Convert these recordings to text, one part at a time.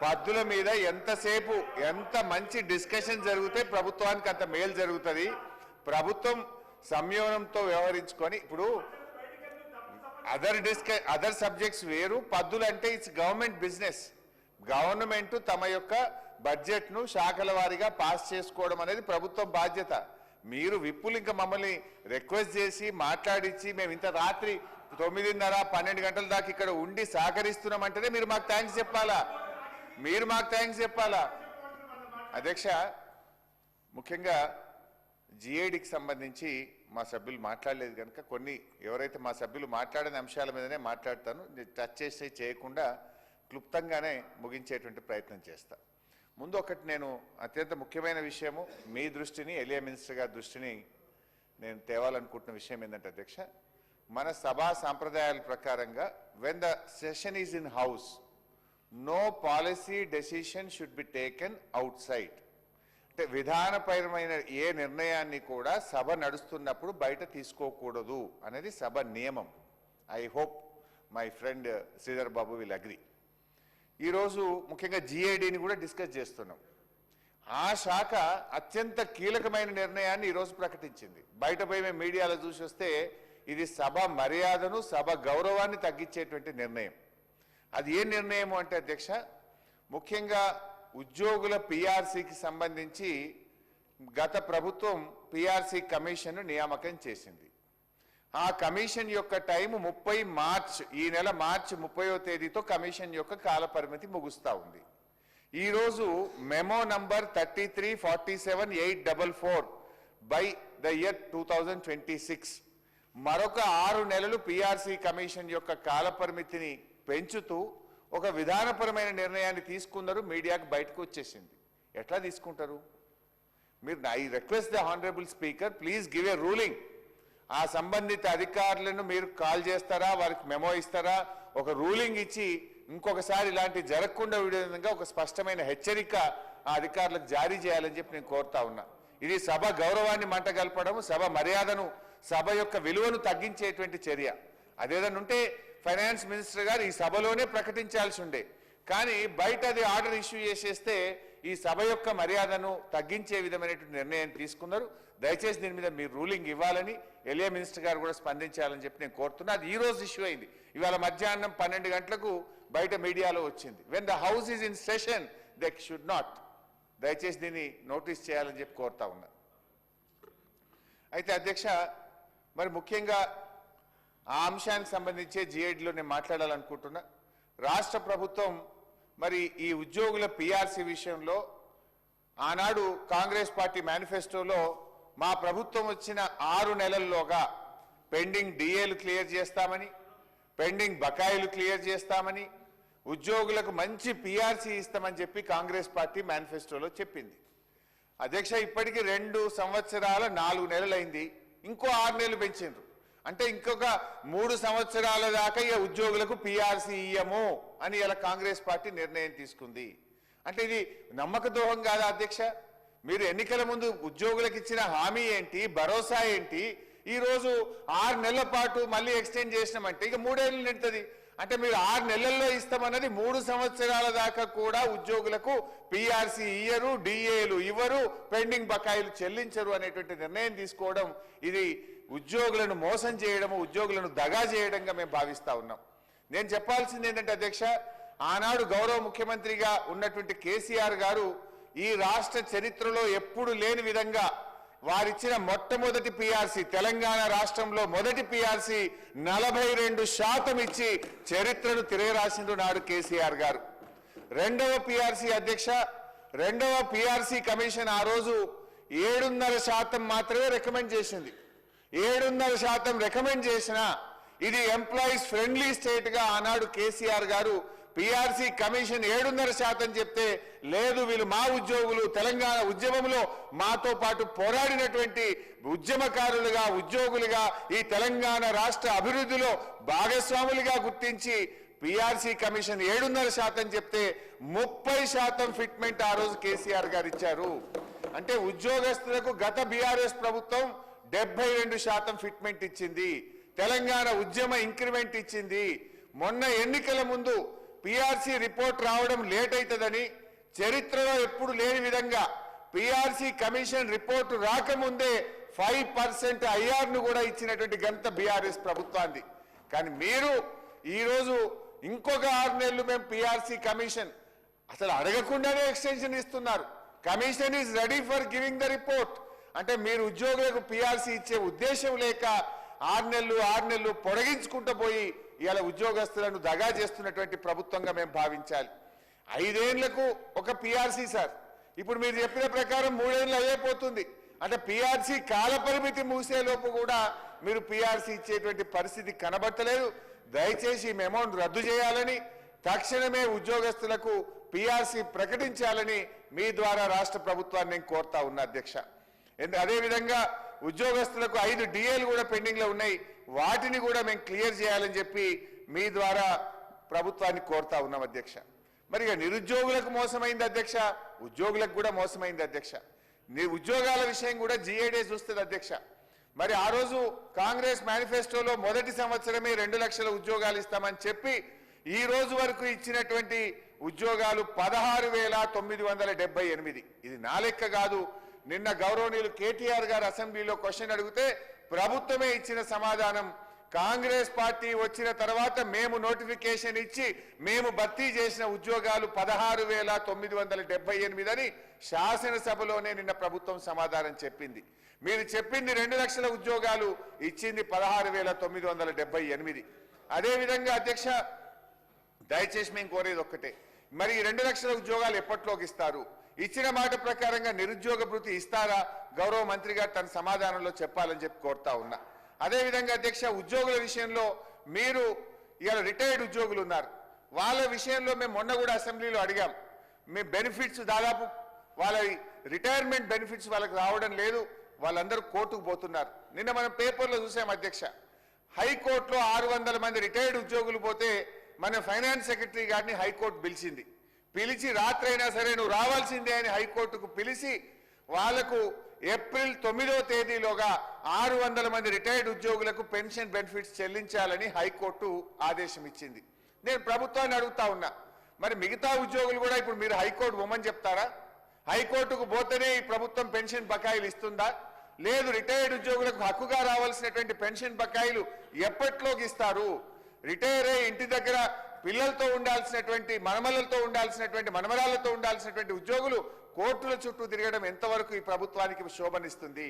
పద్దుల మీద ఎంతసేపు ఎంత మంచి డిస్కషన్ జరిగితే ప్రభుత్వానికి అంత మేలు జరుగుతుంది. ప్రభుత్వం సంయమనంతో వ్యవహరించుకొని ఇప్పుడు అదర్ సబ్జెక్ట్స్ వేరు, పద్దులు అంటే ఇట్స్ గవర్నమెంట్ బిజినెస్. గవర్నమెంట్ తమ యొక్క బడ్జెట్ను శాఖల వారీగా పాస్ చేసుకోవడం అనేది ప్రభుత్వం బాధ్యత. మీరు విప్పులు ఇంకా మమ్మల్ని రిక్వెస్ట్ చేసి మాట్లాడించి మేము ఇంత రాత్రి 9:30-12 గంటల దాకా ఇక్కడ ఉండి సహకరిస్తున్నామంటేనే మీరు మాకు థ్యాంక్స్ చెప్పాలా. అధ్యక్ష, ముఖ్యంగా జిఐడికి సంబంధించి మా సభ్యులు మాట్లాడలేదు కనుక కొన్ని ఎవరైతే మా సభ్యులు మాట్లాడిన అంశాల మీదనే మాట్లాడతాను. టచ్ చేసి చేయకుండా క్లుప్తంగానే ముగించేటువంటి ప్రయత్నం చేస్తా. ముందు ఒకటి నేను అత్యంత ముఖ్యమైన విషయము మీ దృష్టిని, ఎలియా మినిస్టర్ గారి దృష్టిని నేను తేవాలనుకుంటున్న విషయం ఏంటంటే అధ్యక్ష, మన సభా సాంప్రదాయాల ప్రకారంగా when the session is in house no policy decision should be taken outside. అంటే విధానపరమైన ఏ నిర్ణయాన్ని కూడా సభ నడుస్తున్నప్పుడు బయట తీసుకోకూడదు అనేది సభ నియమం. I hope my friend Sridhar Babu will agree. ఈరోజు ముఖ్యంగా జిఐడిని కూడా డిస్కస్ చేస్తున్నాం. ఆ శాఖ అత్యంత కీలకమైన నిర్ణయాన్ని ఈరోజు ప్రకటించింది. బయట పోయి మేము మీడియాలో చూసి వస్తే ఇది సభ మర్యాదను, సభ గౌరవాన్ని తగ్గించేటువంటి నిర్ణయం. అది ఏ నిర్ణయం అంటే అధ్యక్ష, ముఖ్యంగా ఉద్యోగుల పిఆర్సీకి సంబంధించి గత ప్రభుత్వం పిఆర్సీ కమిషన్ను నియామకం చేసింది. ఆ కమిషన్ యొక్క టైం 30 మార్చ్, ఈ నెల మార్చి 30వ తేదీతో కమిషన్ యొక్క కాల పరిమితి ముగుస్తూ ఉంది. ఈరోజు memo number 3347/844 by the year 2026 మరొక 6 నెలలు పిఆర్సీ కమిషన్ యొక్క కాల పరిమితిని పెంచుతూ ఒక విధానపరమైన నిర్ణయాన్ని తీసుకున్నారు. మీడియాకు బయటకు వచ్చేసింది. ఎట్లా తీసుకుంటారు మీరు? I request the honourable speaker, please give a ruling. ఆ సంబంధిత అధికారులను మీరు కాల్ చేస్తారా, వారికి మెమో ఇస్తారా, ఒక రూలింగ్ ఇచ్చి ఇంకొకసారి ఇలాంటి జరగకుండా విధంగా ఒక స్పష్టమైన హెచ్చరిక ఆ అధికారులకు జారీ చేయాలని చెప్పి నేను కోరుతా ఉన్నా. ఇది సభ గౌరవాన్ని మంటగల్పడం, సభ మర్యాదను, సభ యొక్క విలువను తగ్గించేటువంటి చర్య. అదేదన్నా ఉంటే ఫైనాన్స్ మినిస్టర్ గారు ఈ సభలోనే ప్రకటించాల్సి ఉండే, కానీ బయట అది ఆర్డర్ ఇష్యూ చేసేస్తే ఈ సభ యొక్క మర్యాదను తగ్గించే విధమైనటువంటి నిర్ణయం తీసుకున్నారు. దయచేసి దీని మీద మీరు రూలింగ్ ఇవ్వాలని ఎలియా మినిస్టర్ గారు కూడా స్పందించాలని చెప్పి నేను కోరుతున్నా. అది ఈ రోజు ఇష్యూ అయింది. ఇవాళ మధ్యాహ్నం 12 గంటలకు బయట మీడియాలో వచ్చింది. When the house is in session they should not. దయచేసి దీన్ని నోటీస్ చేయాలని చెప్పి కోరుతా ఉన్నా. అయితే అధ్యక్ష, మరి ముఖ్యంగా ఆ అంశానికి సంబంధించే జిఐడిలో నేను మాట్లాడాలనుకుంటున్నా. రాష్ట్ర ప్రభుత్వం మరి ఈ ఉద్యోగుల పిఆర్సీ విషయంలో ఆనాడు కాంగ్రెస్ పార్టీ మేనిఫెస్టోలో మా ప్రభుత్వం వచ్చిన 6 నెలల్లోగా పెండింగ్ డిఏలు క్లియర్ చేస్తామని, పెండింగ్ బకాయిలు క్లియర్ చేస్తామని, ఉద్యోగులకు మంచి పిఆర్సీ ఇస్తామని చెప్పి కాంగ్రెస్ పార్టీ మేనిఫెస్టోలో చెప్పింది. అధ్యక్ష, ఇప్పటికీ 2 సంవత్సరాల 4 నెలలైంది. ఇంకో 6 నెలలు పెంచిండ్రు. అంటే ఇంకొక 3 సంవత్సరాల దాకా ఈ ఉద్యోగులకు పిఆర్సీ ఇయ్యము అని ఇలా కాంగ్రెస్ పార్టీ నిర్ణయం తీసుకుంది. అంటే ఇది నమ్మక ద్రోహం కాదా అధ్యక్ష? మీరు ఎన్నికల ముందు ఉద్యోగులకు ఇచ్చిన హామీ ఏంటి, భరోసా ఏంటి? ఈరోజు 6 నెలల పాటు మళ్ళీ ఎక్స్టెండ్ చేసినామంటే ఇక 3 ఏళ్ళు నిండుతుంది. అంటే మీరు 6 నెలల్లో ఇస్తామన్నది 3 సంవత్సరాల దాకా కూడా ఉద్యోగులకు పిఆర్సీ ఇయ్యరు, డిఏలు ఇవ్వరు, పెండింగ్ బకాయిలు చెల్లించరు అనేటువంటి నిర్ణయం తీసుకోవడం ఇది ఉద్యోగులను మోసం చేయడము, ఉద్యోగులను దగా చేయడంగా మేము భావిస్తా ఉన్నాం. నేను చెప్పాల్సింది ఏంటంటే అధ్యక్ష, ఆనాడు గౌరవ ముఖ్యమంత్రిగా ఉన్నటువంటి కేసీఆర్ గారు ఈ రాష్ట్ర చరిత్రలో ఎప్పుడు లేని విధంగా వారిచ్చిన మొట్టమొదటి పిఆర్సీ, తెలంగాణ రాష్ట్రంలో మొదటి పిఆర్సీ 42% ఇచ్చి చరిత్రను తిరగరాసిండు నాడు కేసీఆర్ గారు. రెండవ పిఆర్సీ అధ్యక్ష, రెండవ పిఆర్సీ కమిషన్ ఆ రోజు 7.5% మాత్రమే రికమెండ్ చేసింది. 7.5% రికమెండ్ చేసిన ఇది ఎంప్లాయీస్ ఫ్రెండ్లీ స్టేట్ గా ఆనాడు కేసీఆర్ గారు పిఆర్సీ కమిషన్ 7.5% చెప్తే లేదు, వీళ్ళు మా ఉద్యోగులు, తెలంగాణ ఉద్యమంలో మాతో పాటు పోరాడినటువంటి ఉద్యమకారులుగా, ఉద్యోగులుగా ఈ తెలంగాణ రాష్ట్ర అభివృద్ధిలో భాగస్వాములుగా గుర్తించి పిఆర్సీ కమిషన్ 7.5% చెప్తే 30% ఫిట్మెంట్ ఆ రోజు కేసీఆర్ గారు ఇచ్చారు. అంటే ఉద్యోగస్తులకు గత బీఆర్ఎస్ ప్రభుత్వం 72% ఫిట్మెంట్ ఇచ్చింది. తెలంగాణ ఉద్యమ ఇంక్రిమెంట్ ఇచ్చింది. మొన్న ఎన్నికల ముందు పిఆర్సీ రిపోర్ట్ రావడం లేట్ అవుతుందని, చరిత్రలో ఎప్పుడు లేని విధంగా పిఆర్సీ కమిషన్ రిపోర్టు రాకముందే 5% ఐఆర్ను కూడా ఇచ్చినటువంటి ఘనత బీఆర్ఎస్ ప్రభుత్వాన్ని. కానీ మీరు ఈరోజు ఇంకొక 6 నెలలు మేము పిఆర్సీ కమిషన్ అసలు అడగకుండానే ఎక్స్టెన్షన్ ఇస్తున్నారు. Commission is ready for giving the report అంటే మీరు ఉద్యోగులకు పిఆర్సీ ఇచ్చే ఉద్దేశం లేక 6 నెలలు పొడిగించుకుంటూ పోయి ఇవాళ ఉద్యోగస్తులను దగా చేస్తున్నటువంటి ప్రభుత్వంగా మేము భావించాలి. 5 ఏళ్లకు ఒక పిఆర్సీ సార్, ఇప్పుడు మీరు చెప్పిన ప్రకారం 3 ఏళ్ళు అయిపోతుంది అంటే పిఆర్సీ కాల పరిమితి మూసేలోపు కూడా మీరు పిఆర్సీ ఇచ్చేటువంటి పరిస్థితి కనబడతలేదు. దయచేసి ఈ అమౌంట్ రద్దు చేయాలని, తక్షణమే ఉద్యోగస్తులకు పిఆర్సీ ప్రకటించాలని మీ ద్వారా రాష్ట్ర ప్రభుత్వాన్ని నేను కోరుతా ఉన్నా అధ్యక్ష. అదేవిధంగా ఉద్యోగస్తులకు 5 డిఏలు కూడా పెండింగ్ లో ఉన్నాయి, వాటిని కూడా మేము క్లియర్ చేయాలని చెప్పి మీ ద్వారా ప్రభుత్వాన్ని కోరుతా ఉన్నాం అధ్యక్ష. మరి నిరుద్యోగులకు మోసమైంది అధ్యక్ష, ఉద్యోగులకు కూడా మోసమైంది అధ్యక్ష. ఉద్యోగాల విషయం కూడా జిఏడే చూస్తుంది అధ్యక్ష. మరి ఆ రోజు కాంగ్రెస్ మేనిఫెస్టోలో మొదటి సంవత్సరమే 2 లక్షల ఉద్యోగాలు ఇస్తామని చెప్పి ఈ రోజు వరకు ఇచ్చినటువంటి ఉద్యోగాలు 16,978. ఇది నా లెక్క కాదు. నిన్న గౌరవనీయులు కేటీఆర్ గారు అసెంబ్లీలో క్వశ్చన్ అడిగితే ప్రభుత్వమే ఇచ్చిన సమాధానం, కాంగ్రెస్ పార్టీ వచ్చిన తర్వాత మేము నోటిఫికేషన్ ఇచ్చి మేము భర్తీ చేసిన ఉద్యోగాలు 16,978 అని శాసనసభలోనే నిన్న ప్రభుత్వం సమాధానం చెప్పింది. మీరు చెప్పింది 2 లక్షల ఉద్యోగాలు, ఇచ్చింది 16,978. అదేవిధంగా అధ్యక్ష దయచేసి మేము కోరేది ఒక్కటే, మరి 2 లక్షల ఉద్యోగాలు ఎప్పట్లోకి ఇస్తారు? ఇచ్చిన మాట ప్రకారంగా నిరుద్యోగ భృతి ఇస్తారా? గౌరవ మంత్రి గారు తన సమాధానంలో చెప్పాలని చెప్పి కోరుతా ఉన్నా. అదేవిధంగా అధ్యక్ష ఉద్యోగుల విషయంలో మీరు ఇవాళ రిటైర్డ్ ఉద్యోగులు ఉన్నారు, వాళ్ళ విషయంలో మేము మొన్న కూడా అసెంబ్లీలో అడిగాం. మీ బెనిఫిట్స్ దాదాపు వాళ్ళ రిటైర్మెంట్ బెనిఫిట్స్ వాళ్ళకి రావడం లేదు, వాళ్ళందరూ కోర్టుకు పోతున్నారు. నిన్న మనం పేపర్లో చూసాం అధ్యక్ష, హైకోర్టులో 600 మంది రిటైర్డ్ ఉద్యోగులు పోతే మన ఫైనాన్స్ సెక్రటరీ గారిని హైకోర్టు పిలిచి రాత్రైనా సరే నువ్వు రావాల్సిందే అని హైకోర్టుకు పిలిచి వాళ్లకు ఏప్రిల్ 9వ తేదీలోగా 600 మంది రిటైర్డ్ ఉద్యోగులకు పెన్షన్ బెనిఫిట్స్ చెల్లించాలని హైకోర్టు ఆదేశం ఇచ్చింది. నేను ప్రభుత్వాన్ని అడుగుతా ఉన్నా, మరి మిగతా ఉద్యోగులు కూడా ఇప్పుడు మీరు హైకోర్టు పోమని చెప్తారా? హైకోర్టుకు పోతేనే ఈ ప్రభుత్వం పెన్షన్ బకాయిలు ఇస్తుందా? లేదు, రిటైర్డ్ ఉద్యోగులకు హక్కుగా రావాల్సినటువంటి పెన్షన్ బకాయిలు ఎప్పట్లోకి ఇస్తారు? రిటైర్ అయ్యి ఇంటి దగ్గర పిల్లలతో ఉండాల్సినటువంటి మనమరాలతో ఉండాల్సినటువంటి ఉద్యోగులు కోర్టుల చుట్టూ తిరగడం ఎంతవరకు ఈ ప్రభుత్వానికి శోభనిస్తుంది?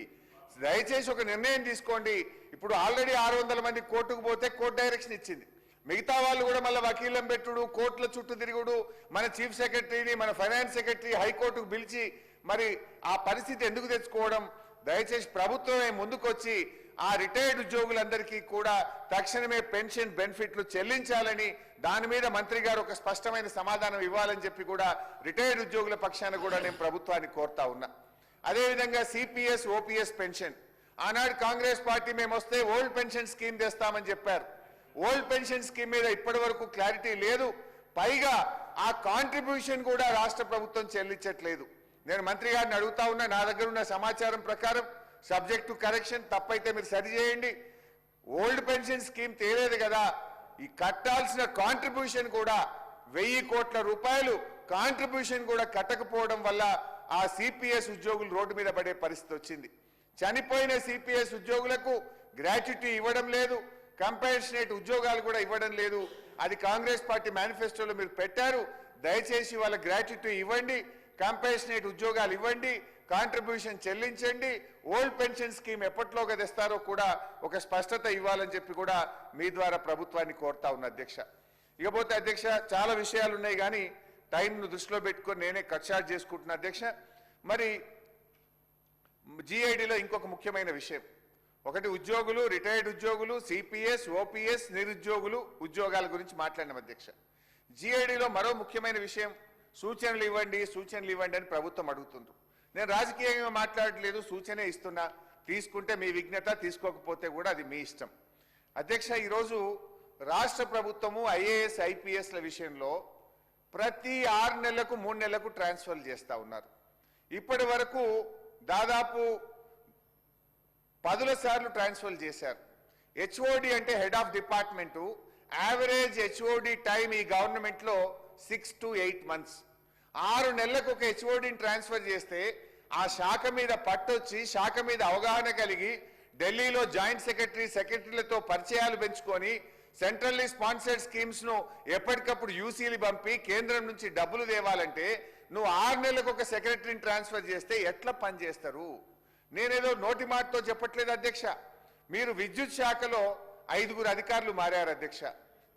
దయచేసి ఒక నిర్ణయం తీసుకోండి. ఇప్పుడు ఆల్రెడీ 600 మంది కోర్టుకు పోతే కోర్టు డైరెక్షన్ ఇచ్చింది, మిగతా వాళ్ళు కూడా మళ్ళీ వకీలం పెట్టుడు, కోర్టుల చుట్టూ తిరుగుడు, మన చీఫ్ సెక్రటరీని మన ఫైనాన్స్ సెక్రటరీ హైకోర్టుకు పిలిచి మరి ఆ పరిస్థితి ఎందుకు తెచ్చుకోవడం? దయచేసి ప్రభుత్వమే ముందుకొచ్చి ఆ రిటైర్డ్ ఉద్యోగులందరికీ కూడా తక్షణమే పెన్షన్ బెనిఫిట్లు చెల్లించాలని, దాని మీద మంత్రి గారు ఒక స్పష్టమైన సమాధానం ఇవ్వాలని చెప్పి కూడా రిటైర్డ్ ఉద్యోగుల పక్షాన కూడా నేను ప్రభుత్వాన్ని కోరుతా ఉన్నా. అదేవిధంగా సిపిఎస్ ఓపీఎస్ పెన్షన్, ఆనాడు కాంగ్రెస్ పార్టీ మేము వస్తే ఓల్డ్ పెన్షన్ స్కీమ్ తెస్తామని చెప్పారు. ఓల్డ్ పెన్షన్ స్కీమ్ మీద ఇప్పటి వరకు క్లారిటీ లేదు, పైగా ఆ కాంట్రిబ్యూషన్ కూడా రాష్ట్ర ప్రభుత్వం చెల్లించట్లేదు. నేను మంత్రి గారిని అడుగుతా ఉన్నా, నా దగ్గర ఉన్న సమాచారం ప్రకారం సబ్జెక్ట్ టు కరెక్షన్, తప్పైతే మీరు సరి చేయండి. ఓల్డ్ పెన్షన్ స్కీమ్ తేలేదు కదా, ఈ కట్టాల్సిన కాంట్రిబ్యూషన్ కూడా 1000 కోట్ల రూపాయలు కాంట్రిబ్యూషన్ కూడా కట్టకపోవడం వల్ల ఆ సిపిఎస్ ఉద్యోగులు రోడ్డు మీద పడే పరిస్థితి వచ్చింది. చనిపోయిన సిపిఎస్ ఉద్యోగులకు గ్రాట్యుటీ ఇవ్వడం లేదు, కంపెన్సేట్ ఉద్యోగాలు కూడా ఇవ్వడం లేదు. అది కాంగ్రెస్ పార్టీ మేనిఫెస్టోలో మీరు పెట్టారు. దయచేసి వాళ్ళ గ్రాట్యుటీ ఇవ్వండి, కంపెన్సేట్ ఉద్యోగాలు ఇవ్వండి, కాంట్రిబ్యూషన్ చెల్లించండి. ఓల్డ్ పెన్షన్ స్కీమ్ ఎప్పట్లోగా తెస్తారో కూడా ఒక స్పష్టత ఇవ్వాలని చెప్పి కూడా మీ ద్వారా ప్రభుత్వాన్ని కోరుతా ఉన్న అధ్యక్ష. ఇకపోతే అధ్యక్ష చాలా విషయాలు ఉన్నాయి కానీ టైంను దృష్టిలో పెట్టుకొని నేనే కట్ షార్ట్ చేసుకుంటున్నా అధ్యక్ష. మరి జిఐడిలో ఇంకొక ముఖ్యమైన విషయం, ఒకటి ఉద్యోగులు, రిటైర్డ్ ఉద్యోగులు, సిపిఎస్ ఓపీఎస్ నిరుద్యోగులు ఉద్యోగాల గురించి మాట్లాడినాం అధ్యక్ష. జిఐడిలో మరో ముఖ్యమైన విషయం, సూచనలు ఇవ్వండి అని ప్రభుత్వం అడుగుతుంది. నేను రాజకీయంగా మాట్లాడలేదు, సూచనే ఇస్తున్నా. తీసుకుంటే మీ విజ్ఞత, తీసుకోకపోతే కూడా అది మీ ఇష్టం అధ్యక్ష. ఈరోజు రాష్ట్ర ప్రభుత్వము ఐఏఎస్ ఐపీఎస్ల విషయంలో ప్రతి 6 నెలలకు 3 నెలలకు ట్రాన్స్ఫర్లు చేస్తూ ఉన్నారు. ఇప్పటి వరకు దాదాపు 10 సార్లు ట్రాన్స్ఫర్లు చేశారు. హెచ్ఓడి అంటే head of department, average HOD time ఈ గవర్నమెంట్లో 6 to 8 months. 6 నెలలకు ఒక హెచ్ఓడిని ట్రాన్స్ఫర్ చేస్తే ఆ శాఖ మీద పట్టొచ్చి శాఖ మీద అవగాహన కలిగి ఢిల్లీలో జాయింట్ సెక్రటరీలతో పరిచయాలు పెంచుకొని సెంట్రల్లీ స్పాన్సర్డ్ స్కీమ్స్ ను ఎప్పటికప్పుడు యూసీలు పంపి కేంద్రం నుంచి డబ్బులు తేవాలంటే నువ్వు 6 నెలలకు ఒక సెక్రటరీని ట్రాన్స్ఫర్ చేస్తే ఎట్లా పనిచేస్తారు? నేనేదో నోటి మాటతో చెప్పట్లేదు అధ్యక్ష. మీరు విద్యుత్ శాఖలో 5 అధికారులు మారారు అధ్యక్ష.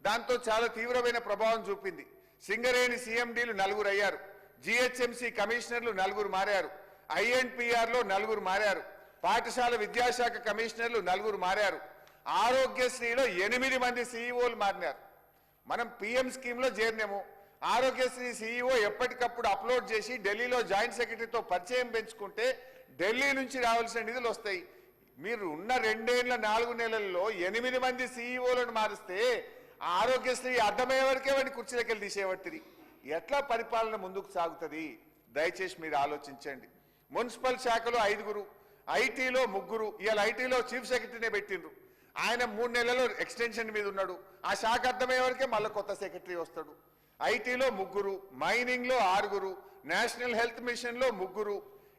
దాంతో చాలా తీవ్రమైన ప్రభావం చూపింది. సింగరేణి సీఎండీలు 4 అయ్యారు. జిహెచ్ఎంసీ కమిషనర్లు 4 మారారు. ఐఎన్పిఆర్ లో 4 మారారు. పాఠశాల విద్యాశాఖ కమిషనర్లు 4 మారారు. ఆరోగ్యశ్రీలో 8 మంది సీఈఓలు మారినారు. మనం పిఎం స్కీమ్ లో చేరినాము. ఆరోగ్యశ్రీ సీఈఓ ఎప్పటికప్పుడు అప్లోడ్ చేసి ఢిల్లీలో జాయింట్ సెక్రటరీతో పరిచయం పెంచుకుంటే ఢిల్లీ నుంచి రావాల్సిన నిధులు వస్తాయి. మీరు ఉన్న 2 ఏళ్ల 4 నెలల్లో 8 మంది సీఈఓలను మారిస్తే ఆరోగ్యశ్రీ అర్థమయ్యే వరకే వాడిని కుర్చీలకెళ్ళి తీసేవట్టిది. ఎట్లా పరిపాలన ముందుకు సాగుతుంది? దయచేసి మీరు ఆలోచించండి. మున్సిపల్ శాఖలో 5, ఐటీలో 3. ఇవాళ ఐటీలో చీఫ్ సెక్రటరీనే పెట్టిండ్రు. ఆయన 3 నెలలు ఎక్స్టెన్షన్ మీద ఉన్నాడు. ఆ శాఖ అర్థమయ్యే వరకే మళ్ళీ కొత్త సెక్రటరీ వస్తాడు. ఐటీలో 3, మైనింగ్ లో 6, నేషనల్ హెల్త్ మిషన్ లో 3,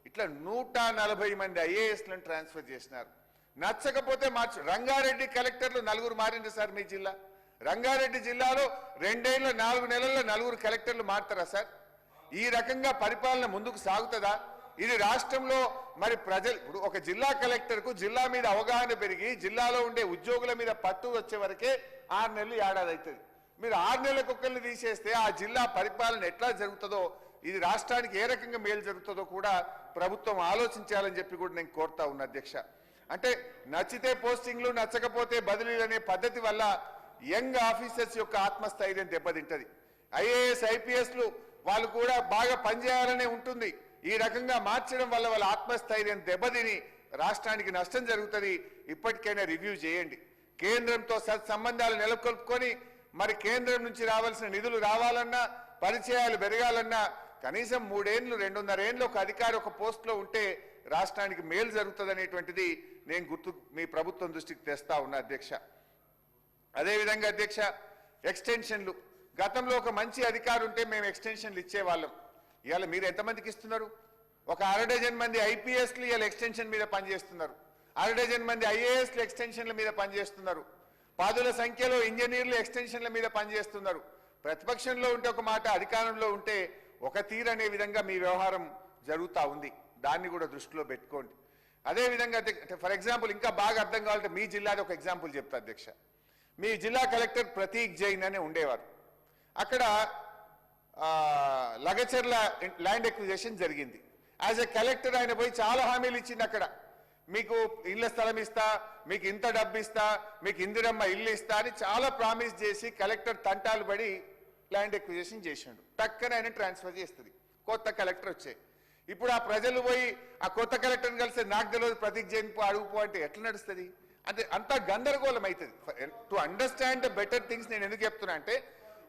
ఇట్లా 140 మంది ఐఏఎస్లను ట్రాన్స్ఫర్ చేసినారు. నచ్చకపోతే మార్చు. రంగారెడ్డి కలెక్టర్లు 4 మారింది సార్ మీ జిల్లా. రంగారెడ్డి జిల్లాలో 2 ఏళ్ల 4 నెలల్లో 4 కలెక్టర్లు మారుతారా సార్? ఈ రకంగా పరిపాలన ముందుకు సాగుతుందా? ఇది రాష్ట్రంలో మరి ప్రజలు ఇప్పుడు ఒక జిల్లా కలెక్టర్కు జిల్లా మీద అవగాహన పెరిగి జిల్లాలో ఉండే ఉద్యోగుల మీద పట్టు వచ్చే వరకే 6 నెలలు ఏడాది అవుతుంది. మీరు 6 నెలలకు ఒక్కరిని తీసేస్తే ఆ జిల్లా పరిపాలన ఎట్లా జరుగుతుందో, ఇది రాష్ట్రానికి ఏ రకంగా మేలు జరుగుతుందో కూడా ప్రభుత్వం ఆలోచించాలని చెప్పి కూడా నేను కోరుతా ఉన్నా అధ్యక్ష. అంటే నచ్చితే పోస్టింగ్లు, నచ్చకపోతే బదిలీలు అనే పద్ధతి వల్ల యంగ్ ఆఫీసర్స్ యొక్క ఆత్మస్థైర్యం దెబ్బతింటది. ఐఏఎస్ ఐపీఎస్లు వాళ్ళు కూడా బాగా పనిచేయాలనే ఉంటుంది. ఈ రకంగా మార్చడం వల్ల వాళ్ళ ఆత్మస్థైర్యం దెబ్బతిని రాష్ట్రానికి నష్టం జరుగుతుంది. ఇప్పటికైనా రివ్యూ చేయండి. కేంద్రంతో సత్సంబంధాలు నెలకొల్పుకొని మరి కేంద్రం నుంచి రావాల్సిన నిధులు రావాలన్నా, పరిచయాలు పెరగాలన్నా కనీసం 3 ఏళ్ళు 2.5 ఏళ్ళు ఒక అధికారి ఒక పోస్టులో ఉంటే రాష్ట్రానికి మేలు జరుగుతుంది అనేటువంటిది నేను మీ ప్రభుత్వం దృష్టికి తెస్తా ఉన్నా అధ్యక్ష. అదేవిధంగా అధ్యక్ష, ఎక్స్టెన్షన్లు. గతంలో ఒక మంచి అధికారి ఉంటే మేము ఎక్స్టెన్షన్లు ఇచ్చేవాళ్ళం. ఇవాళ మీరు ఎంతమందికి ఇస్తున్నారు? ఒక 1/2 డజన్ మంది ఐపీఎస్లు ఇవాళ ఎక్స్టెన్షన్ మీద పనిచేస్తున్నారు. 1/2 డజన్ మంది ఐఏఎస్లు ఎక్స్టెన్షన్ల మీద పనిచేస్తున్నారు. 10ల సంఖ్యలో ఇంజనీర్లు ఎక్స్టెన్షన్ల మీద పనిచేస్తున్నారు. ప్రతిపక్షంలో ఉంటే ఒక మాట, అధికారంలో ఉంటే ఒక తీరనే విధంగా మీ వ్యవహారం జరుగుతూ ఉంది. దాన్ని కూడా దృష్టిలో పెట్టుకోండి. అదేవిధంగా ఫర్ ఎగ్జాంపుల్ ఇంకా బాగా అర్థం కావాలంటే మీ జిల్లాది ఒక ఎగ్జాంపుల్ చెప్తా అధ్యక్ష. మీ జిల్లా కలెక్టర్ ప్రతీక్ జైన్ అనే ఉండేవారు. అక్కడ లగచర్ల ల్యాండ్ ఎక్విజిషన్ జరిగింది. యాజ్ ఎ కలెక్టర్ ఆయన పోయి చాలా హామీలు ఇచ్చింది. అక్కడ మీకు ఇళ్ల స్థలం ఇస్తా, మీకు ఇంత డబ్బు ఇస్తా, మీకు ఇందిరమ్మ ఇల్లు ఇస్తా అని చాలా ప్రామిస్ చేసి కలెక్టర్ తంటాలు పడి ల్యాండ్ ఎక్విజిషన్ చేసిండు. టక్కన ఆయన ట్రాన్స్ఫర్ చేస్తుంది. కొత్త కలెక్టర్ వచ్చాయి. ఇప్పుడు ఆ ప్రజలు పోయి ఆ కొత్త కలెక్టర్ని కలిసి నాకు తెలియదు ప్రతీక్ జైన్ అడుగుపో అంటే ఎట్లా నడుస్తుంది? అంటే అంతా గందరగోళం అవుతుంది. To understand the better things నేను ఎందుకు చెప్తున్నా అంటే,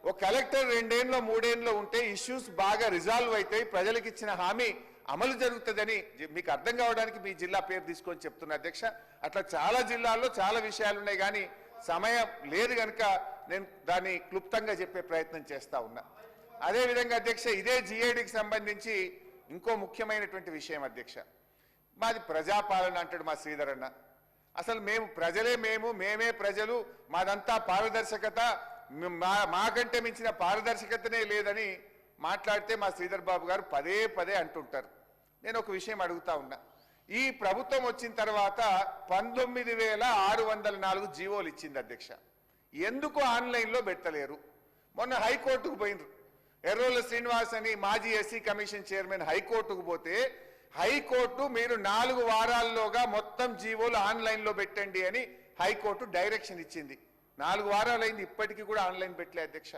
ఒక కలెక్టర్ 2 ఏళ్ళలో 3 ఏళ్ళలో ఉంటే ఇష్యూస్ బాగా రిజాల్వ్ అవుతాయి, ప్రజలకు ఇచ్చిన హామీ అమలు జరుగుతుందని మీకు అర్థం కావడానికి మీ జిల్లా పేరు తీసుకొని చెప్తున్నా అధ్యక్ష. అట్లా చాలా జిల్లాల్లో చాలా విషయాలు ఉన్నాయి, కానీ సమయం లేదు కనుక నేను దాన్ని క్లుప్తంగా చెప్పే ప్రయత్నం చేస్తా ఉన్నా. అదేవిధంగా అధ్యక్ష, ఇదే జిఏడికి సంబంధించి ఇంకో ముఖ్యమైనటువంటి విషయం అధ్యక్ష. మాది ప్రజాపాలన అంటాడు మా శ్రీధర్ అన్న. అసలు మేము ప్రజలే, మేమే ప్రజలు, మాదంతా పారదర్శకత, మాకంటే మించిన పారదర్శకతనే లేదని మాట్లాడితే మా శ్రీధర్ బాబు గారు పదే అంటుంటారు. నేను ఒక విషయం అడుగుతా ఉన్నా. ఈ ప్రభుత్వం వచ్చిన తర్వాత 19,604 జీవోలు ఇచ్చింది అధ్యక్ష. ఎందుకు ఆన్లైన్లో పెట్టలేరు? మొన్న హైకోర్టుకు పోయినరు. ఎర్రోల శ్రీనివాస్ అని మాజీ ఎస్సీ కమిషన్ చైర్మన్ హైకోర్టుకు పోతే హైకోర్టు మీరు 4 వారాల్లోగా మొత్తం జీవోలు ఆన్లైన్లో పెట్టండి అని హైకోర్టు డైరెక్షన్ ఇచ్చింది. 4 వారాలైంది, ఇప్పటికీ కూడా ఆన్లైన్ పెట్టలే అధ్యక్ష.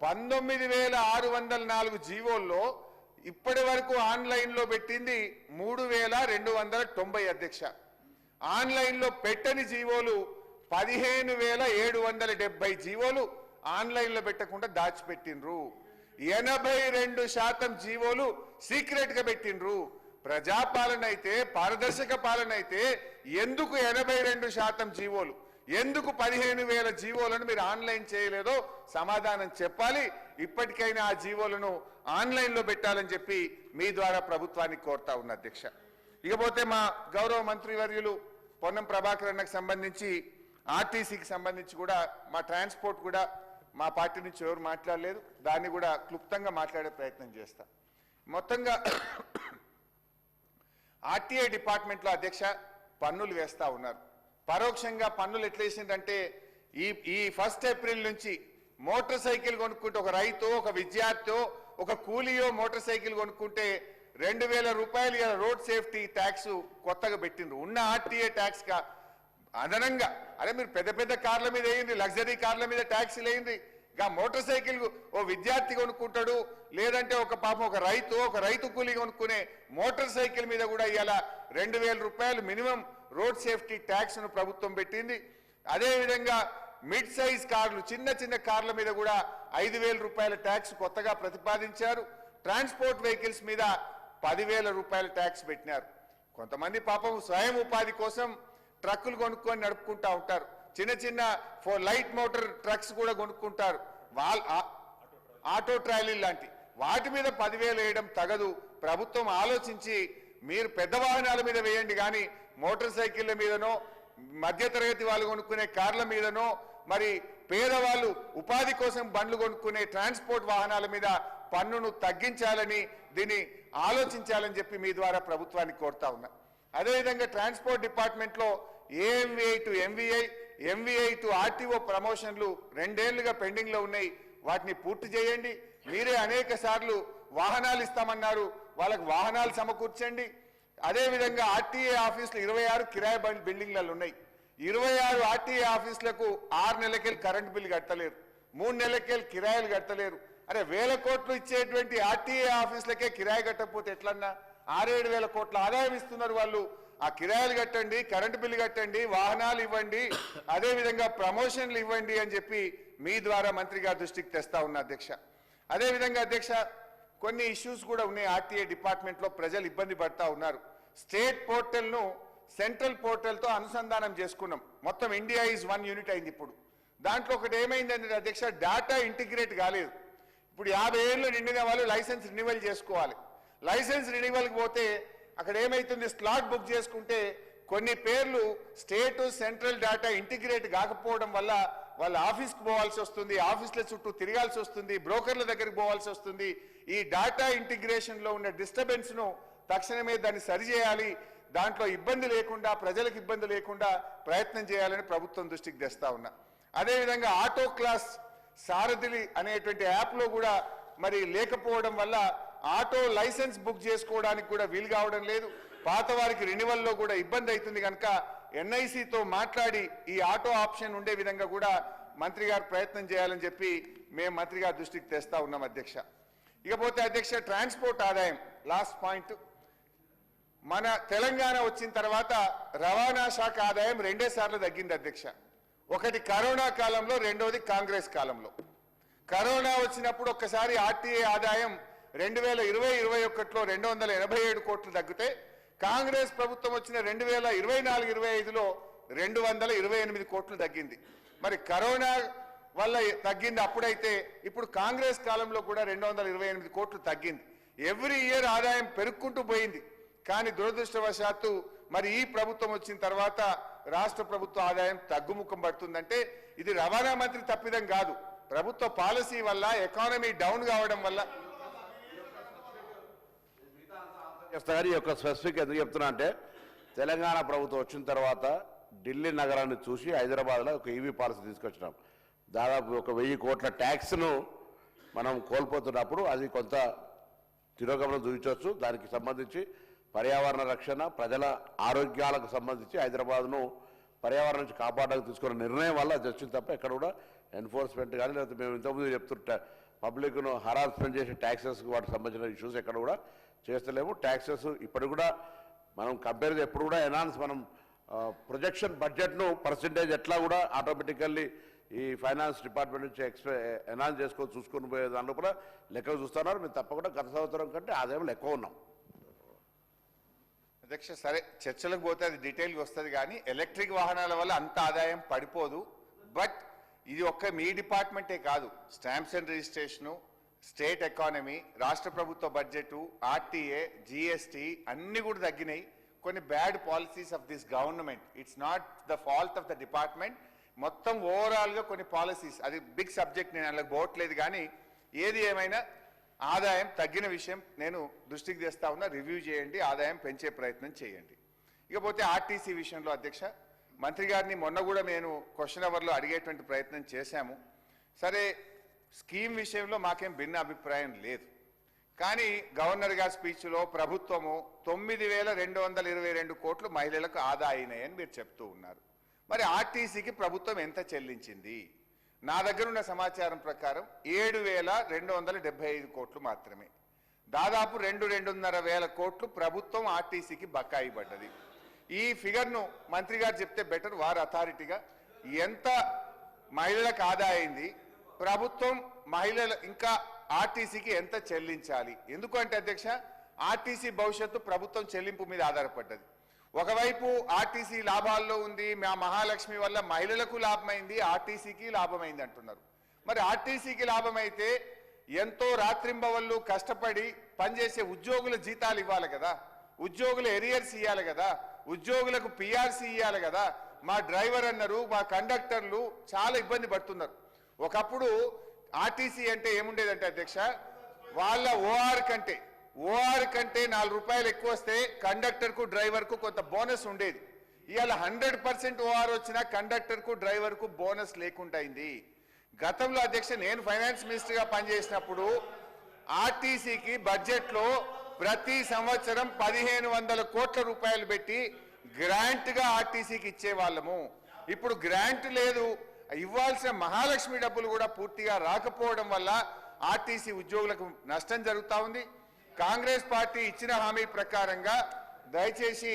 19,604 జీవోల్లో ఇప్పటి వరకు ఆన్లైన్లో పెట్టింది 3,290 అధ్యక్ష. ఆన్లైన్లో పెట్టని జీవోలు 15,770 జీవోలు ఆన్లైన్లో పెట్టకుండా దాచిపెట్టిండ్రు. 82% జీవోలు సీక్రెట్ గా పెట్టిండ్రు. ప్రజాపాలన అయితే, పారదర్శక పాలన అయితే ఎందుకు 82% జీవోలు? ఎందుకు 15,000 జీవోలను మీరు ఆన్లైన్ చేయలేదో సమాధానం చెప్పాలి. ఇప్పటికైనా ఆ జీవోలను ఆన్లైన్లో పెట్టాలని చెప్పి మీ ద్వారా ప్రభుత్వాన్ని కోరుతా ఉన్న అధ్యక్ష. ఇకపోతే మా గౌరవ మంత్రివర్యులు పొన్నం ప్రభాకర్ అన్నకు సంబంధించి ఆర్టీసీకి సంబంధించి కూడా మా ట్రాన్స్పోర్ట్ కూడా మా పార్టీ నుంచి ఎవరు మాట్లాడలేదు. దాన్ని కూడా క్లుప్తంగా మాట్లాడే ప్రయత్నం చేస్తా. మొత్తంగా ఆర్టీఐ డిపార్ట్మెంట్లో అధ్యక్ష పన్నులు వేస్తా ఉన్నారు. పరోక్షంగా పన్నులు ఎట్లా వేసిందంటే ఈ 1 ఏప్రిల్ నుంచి మోటార్ సైకిల్ కొనుక్కుంటే ఒక రైతు, ఒక విద్యార్థి, ఒక కూలియో మోటార్ సైకిల్ కొనుక్కుంటే 2,000 రూపాయలు ఇలా రోడ్ సేఫ్టీ ట్యాక్స్ కొత్తగా పెట్టిండ్రు. ఉన్న ఆర్టీఏ ట్యాక్స్ కా అదనంగా అరే మీరు పెద్ద పెద్ద కార్ల మీద వేయండి, లగ్జరీ కార్ల మీద ట్యాక్సీలు వేయండి. ఇంకా మోటార్ సైకిల్ ఓ విద్యార్థి కొనుక్కుంటాడు, లేదంటే ఒక పాపం ఒక రైతు కూలీ కొనుక్కునే మోటార్ సైకిల్ మీద కూడా ఇలా 2,000 రూపాయలు మినిమం రోడ్ సేఫ్టీ ట్యాక్స్ ను ప్రభుత్వం పెట్టింది. అదేవిధంగా మిడ్ సైజ్ కార్లు, చిన్న కార్ల మీద కూడా 5,000 రూపాయల ట్యాక్స్ కొత్తగా ప్రతిపాదించారు. ట్రాన్స్పోర్ట్ వెహికల్స్ మీద 10,000 రూపాయల ట్యాక్స్ పెట్టినారు. కొంతమంది పాపం స్వయం ఉపాధి కోసం ట్రక్కులు కొనుక్కొని నడుపుకుంటా ఉంటారు. చిన్న లైట్ మోటార్ ట్రక్స్ కూడా కొనుక్కుంటారు. ఆటో ట్రాలీ లాంటి వాటి మీద 10,000 వేయడం తగదు. ప్రభుత్వం ఆలోచించి మీరు పెద్ద వాహనాల మీద వేయండి, కానీ మోటార్ సైకిళ్ళ మీదనో, మధ్యతరగతి వాళ్ళు కొనుక్కునే కార్ల మీదనో, మరి పేదవాళ్ళు ఉపాధి కోసం బండ్లు కొనుక్కునే ట్రాన్స్పోర్ట్ వాహనాల మీద పన్నును తగ్గించాలని, దీన్ని ఆలోచించాలని చెప్పి మీ ద్వారా ప్రభుత్వాన్ని కోరుతా ఉన్నా. అదేవిధంగా ట్రాన్స్పోర్ట్ డిపార్ట్మెంట్లో AMVI to MVI, MVI to RTO ప్రమోషన్లు 2 ఏళ్లుగా పెండింగ్ లో ఉన్నాయి. వాటిని పూర్తి చేయండి. మీరే అనేక సార్లు వాహనాలు ఇస్తామన్నారు, వాళ్ళకు వాహనాలు సమకూర్చండి. అదేవిధంగా ఆర్టీఏ ఆఫీసులు 26 కిరాయి బిల్డింగ్లలో ఉన్నాయి. 26 ఆర్టీఏ ఆఫీసులకు 6 నెలలకెళ్ళి కరెంట్ బిల్లు కట్టలేరు, 3 నెలలకెళ్ళి కిరాయిలు కట్టలేరు. అరే 1,000 కోట్లు ఇచ్చేటువంటి ఆర్టీఏ ఆఫీసులకే కిరాయి కట్టకపోతే ఎట్లన్నా? 6-7 వేల కోట్ల ఆదాయం ఇస్తున్నారు వాళ్ళు. ఆ కిరాయిలు కట్టండి, కరెంటు బిల్లు కట్టండి, వాహనాలు ఇవ్వండి, అదేవిధంగా ప్రమోషన్లు ఇవ్వండి అని చెప్పి మీ ద్వారా మంత్రి గారి దృష్టికి తెస్తా ఉన్నా అధ్యక్ష. అదేవిధంగా అధ్యక్ష కొన్ని ఇష్యూస్ కూడా ఉన్నాయి. ఆర్టీఏ డిపార్ట్మెంట్లో ప్రజలు ఇబ్బంది పడతా ఉన్నారు. స్టేట్ పోర్టల్ను సెంట్రల్ పోర్టల్తో అనుసంధానం చేసుకున్నాం. మొత్తం ఇండియా ఈజ్ 1 యూనిట్ అయింది. ఇప్పుడు దాంట్లో ఒకటి ఏమైందంటే అధ్యక్ష, డేటా ఇంటిగ్రేట్ కాలేదు. ఇప్పుడు 50 ఏళ్ళు నిండిన వాళ్ళు లైసెన్స్ రెన్యువల్ చేసుకోవాలి. లైసెన్స్ రెన్యువల్కి పోతే అక్కడ ఏమైతుంది, స్లాట్ బుక్ చేసుకుంటే కొన్ని పేర్లు స్టేట్ సెంట్రల్ డేటా ఇంటిగ్రేట్ కాకపోవడం వల్ల వాళ్ళ ఆఫీస్కి పోవాల్సి వస్తుంది, ఆఫీసుల చుట్టూ తిరగాల్సి వస్తుంది, బ్రోకర్ల దగ్గరికి పోవాల్సి వస్తుంది. ఈ డేటా ఇంటిగ్రేషన్లో ఉన్న డిస్టర్బెన్స్ను తక్షణమే దాన్ని సరిచేయాలి. దాంట్లో ఇబ్బంది లేకుండా, ప్రజలకు ఇబ్బంది లేకుండా ప్రయత్నం చేయాలని ప్రభుత్వం దృష్టికి తెస్తా ఉన్నా. అదేవిధంగా ఆటో క్లాస్ సారథిలి అనేటువంటి యాప్లో కూడా మరి లేకపోవడం వల్ల ఆటో లైసెన్స్ బుక్ చేసుకోవడానికి కూడా వీలు కావడం లేదు. పాత వారికి రెన్యువల్లో కూడా ఇబ్బంది అవుతుంది కనుక ఎన్ఐసితో మాట్లాడి ఈ ఆటో ఆప్షన్ ఉండే విధంగా కూడా మంత్రి గారు ప్రయత్నం చేయాలని చెప్పి మేము మంత్రి గారి దృష్టికి తెస్తా ఉన్నాం అధ్యక్ష. ఇకపోతే అధ్యక్ష ట్రాన్స్పోర్ట్ ఆదాయం లాస్ట్ పాయింట్. మన తెలంగాణ వచ్చిన తర్వాత రవాణా శాఖ ఆదాయం 2 సార్లు తగ్గింది అధ్యక్ష. ఒకటి కరోనా కాలంలో, రెండోది కాంగ్రెస్ కాలంలో. కరోనా వచ్చినప్పుడు ఒక్కసారి ఆర్టీఏ ఆదాయం 2020-21లో 287 కోట్లు తగ్గితే, కాంగ్రెస్ ప్రభుత్వం వచ్చిన 2024-25లో 228 కోట్లు తగ్గింది. మరి కరోనా వల్ల తగ్గింది అప్పుడైతే, ఇప్పుడు కాంగ్రెస్ కాలంలో కూడా 228 కోట్లు తగ్గింది. ఎవ్రీ ఇయర్ ఆదాయం పెరుగుకుంటూ పోయింది. కానీ దురదృష్టవశాత్తు మరి ఈ ప్రభుత్వం వచ్చిన తర్వాత రాష్ట్ర ప్రభుత్వ ఆదాయం తగ్గుముఖం పడుతుందంటే ఇది రవాణా మంత్రి తప్పిదం కాదు, ప్రభుత్వ పాలసీ వల్ల, ఎకానమీ డౌన్ కావడం వల్ల. ఈ యొక్క స్పెసిఫిక్ ఎందుకు చెప్తున్నా అంటే, తెలంగాణ ప్రభుత్వం వచ్చిన తర్వాత ఢిల్లీ నగరాన్ని చూసి హైదరాబాద్లో ఒక ఈవీ పాలసీ తీసుకొచ్చినాం. దాదాపు 1,000 కోట్ల ట్యాక్స్ను మనం కోల్పోతున్నప్పుడు అది కొంత తిరోగమనం చూపించవచ్చు. దానికి సంబంధించి పర్యావరణ రక్షణ, ప్రజల ఆరోగ్యాలకు సంబంధించి హైదరాబాద్ను పర్యావరణం నుంచి కాపాడడానికి తీసుకున్న నిర్ణయం వల్ల అది వచ్చింది తప్ప ఎక్కడ కూడా ఎన్ఫోర్స్మెంట్ కానీ, లేకపోతే మేము ఇంతకుముందు చెప్తుంటే పబ్లిక్ను హరాస్మెంట్ చేసే ట్యాక్సెస్ వాటికి సంబంధించిన ఇష్యూస్ ఎక్కడ కూడా చేస్తలేము. ట్యాక్సెస్ ఇప్పటికి కూడా మనం కంపేర్ ఎప్పుడు కూడా మనం ప్రొజెక్షన్ బడ్జెట్ను పర్సెంటేజ్ ఎట్లా కూడా ఆటోమేటికల్లీ ఈ ఫైనాన్స్ డిపార్ట్మెంట్ నుంచి ఎనాన్స్ చేసుకొని చూసుకొని పోయే దాంట్లో కూడా లెక్కలు చూస్తున్నారు. మేము తప్పకుండా గత సంవత్సరం కంటే ఆదాయంలో ఎక్కువ ఉన్నాం. అధ్యక్ష సరే చర్చలకు పోతే అది డీటెయిల్గా వస్తుంది కానీ ఎలక్ట్రిక్ వాహనాల వల్ల అంత ఆదాయం పడిపోదు. బట్ ఇది ఒక్క మీ డిపార్ట్మెంటే కాదు, stamps and registration, state economy, రాష్ట్ర ప్రభుత్వ బడ్జెట్, ఆర్టీఏ, జిఎస్టీ అన్ని కూడా తగ్గినాయి. కొన్ని bad policies of this government, it's not the fault of the department. మొత్తం ఓవరాల్గా కొన్ని పాలసీస్, అది బిగ్ సబ్జెక్ట్, నేను అందులోకి పోవట్లేదు. కానీ ఏది ఏమైనా ఆదాయం తగ్గిన విషయం నేను దృష్టికి తెస్తా ఉన్నా. రివ్యూ చేయండి, ఆదాయం పెంచే ప్రయత్నం చేయండి. ఇకపోతే ఆర్టీసీ విషయంలో అధ్యక్ష, మంత్రి గారిని మొన్న కూడా నేను క్వశ్చన్ అవర్లో అడిగేటువంటి ప్రయత్నం చేశాము. సరే స్కీమ్ విషయంలో మాకేం భిన్న అభిప్రాయం లేదు. కానీ గవర్నర్ గారి స్పీచ్లో ప్రభుత్వము 9,222 కోట్లు మహిళలకు ఆదా అయినాయని మీరు చెప్తూ ఉన్నారు. మరి ఆర్టీసీకి ప్రభుత్వం ఎంత చెల్లించింది? నా దగ్గర ఉన్న సమాచారం ప్రకారం 7,275 కోట్లు మాత్రమే. దాదాపు 2,500 వేల కోట్లు ప్రభుత్వం ఆర్టీసీకి బకాయి పడ్డది. ఈ ఫిగర్ను మంత్రి గారు చెప్తే బెటర్, వారు అథారిటీగా ఎంత మహిళలకు ఆదా అయింది, ప్రభుత్వం మహిళలు ఇంకా ఆర్టీసీకి ఎంత చెల్లించాలి? ఎందుకంటే అధ్యక్ష, ఆర్టీసీ భవిష్యత్తు ప్రభుత్వం చెల్లింపు మీద ఆధారపడ్డది. ఒకవైపు ఆర్టీసీ లాభాల్లో ఉంది, మా మహాలక్ష్మి వల్ల మహిళలకు లాభమైంది, ఆర్టీసీకి లాభమైంది అంటున్నారు. మరి ఆర్టీసీకి లాభమైతే ఎంతో రాత్రింబవళ్ళు కష్టపడి పనిచేసే ఉద్యోగుల జీతాలు ఇవ్వాలి కదా, ఉద్యోగుల ఎరియర్స్ ఇవ్వాలి కదా, ఉద్యోగులకు పిఆర్సీ ఇవ్వాలి కదా. మా డ్రైవర్ అన్నారు, మా కండక్టర్లు చాలా ఇబ్బంది పడుతున్నారు. ఒకప్పుడు ఆర్టీసీ అంటే ఏముండేదంటే అధ్యక్ష, వాళ్ళ ఓఆర్ కంటే 4 రూపాయలు ఎక్కువ వస్తే కండక్టర్కు డ్రైవర్కు కొంత బోనస్ ఉండేది. ఇవాళ 100% ఓఆర్ వచ్చినా కండక్టర్కు డ్రైవర్కు బోనస్ లేకుండా అయింది. గతంలో అధ్యక్ష నేను ఫైనాన్స్ మినిస్టర్గా పనిచేసినప్పుడు ఆర్టీసీకి బడ్జెట్లో ప్రతి సంవత్సరం 1,500 కోట్ల రూపాయలు పెట్టి గ్రాంట్గా ఆర్టీసీకి ఇచ్చేవాళ్ళము. ఇప్పుడు గ్రాంట్ లేదు, ఇవ్వాల్సిన మహాలక్ష్మి డబ్బులు కూడా పూర్తిగా రాకపోవడం వల్ల ఆర్టీసీ ఉద్యోగులకు నష్టం జరుగుతూ ఉంది. కాంగ్రెస్ పార్టీ ఇచ్చిన హామీ ప్రకారంగా దయచేసి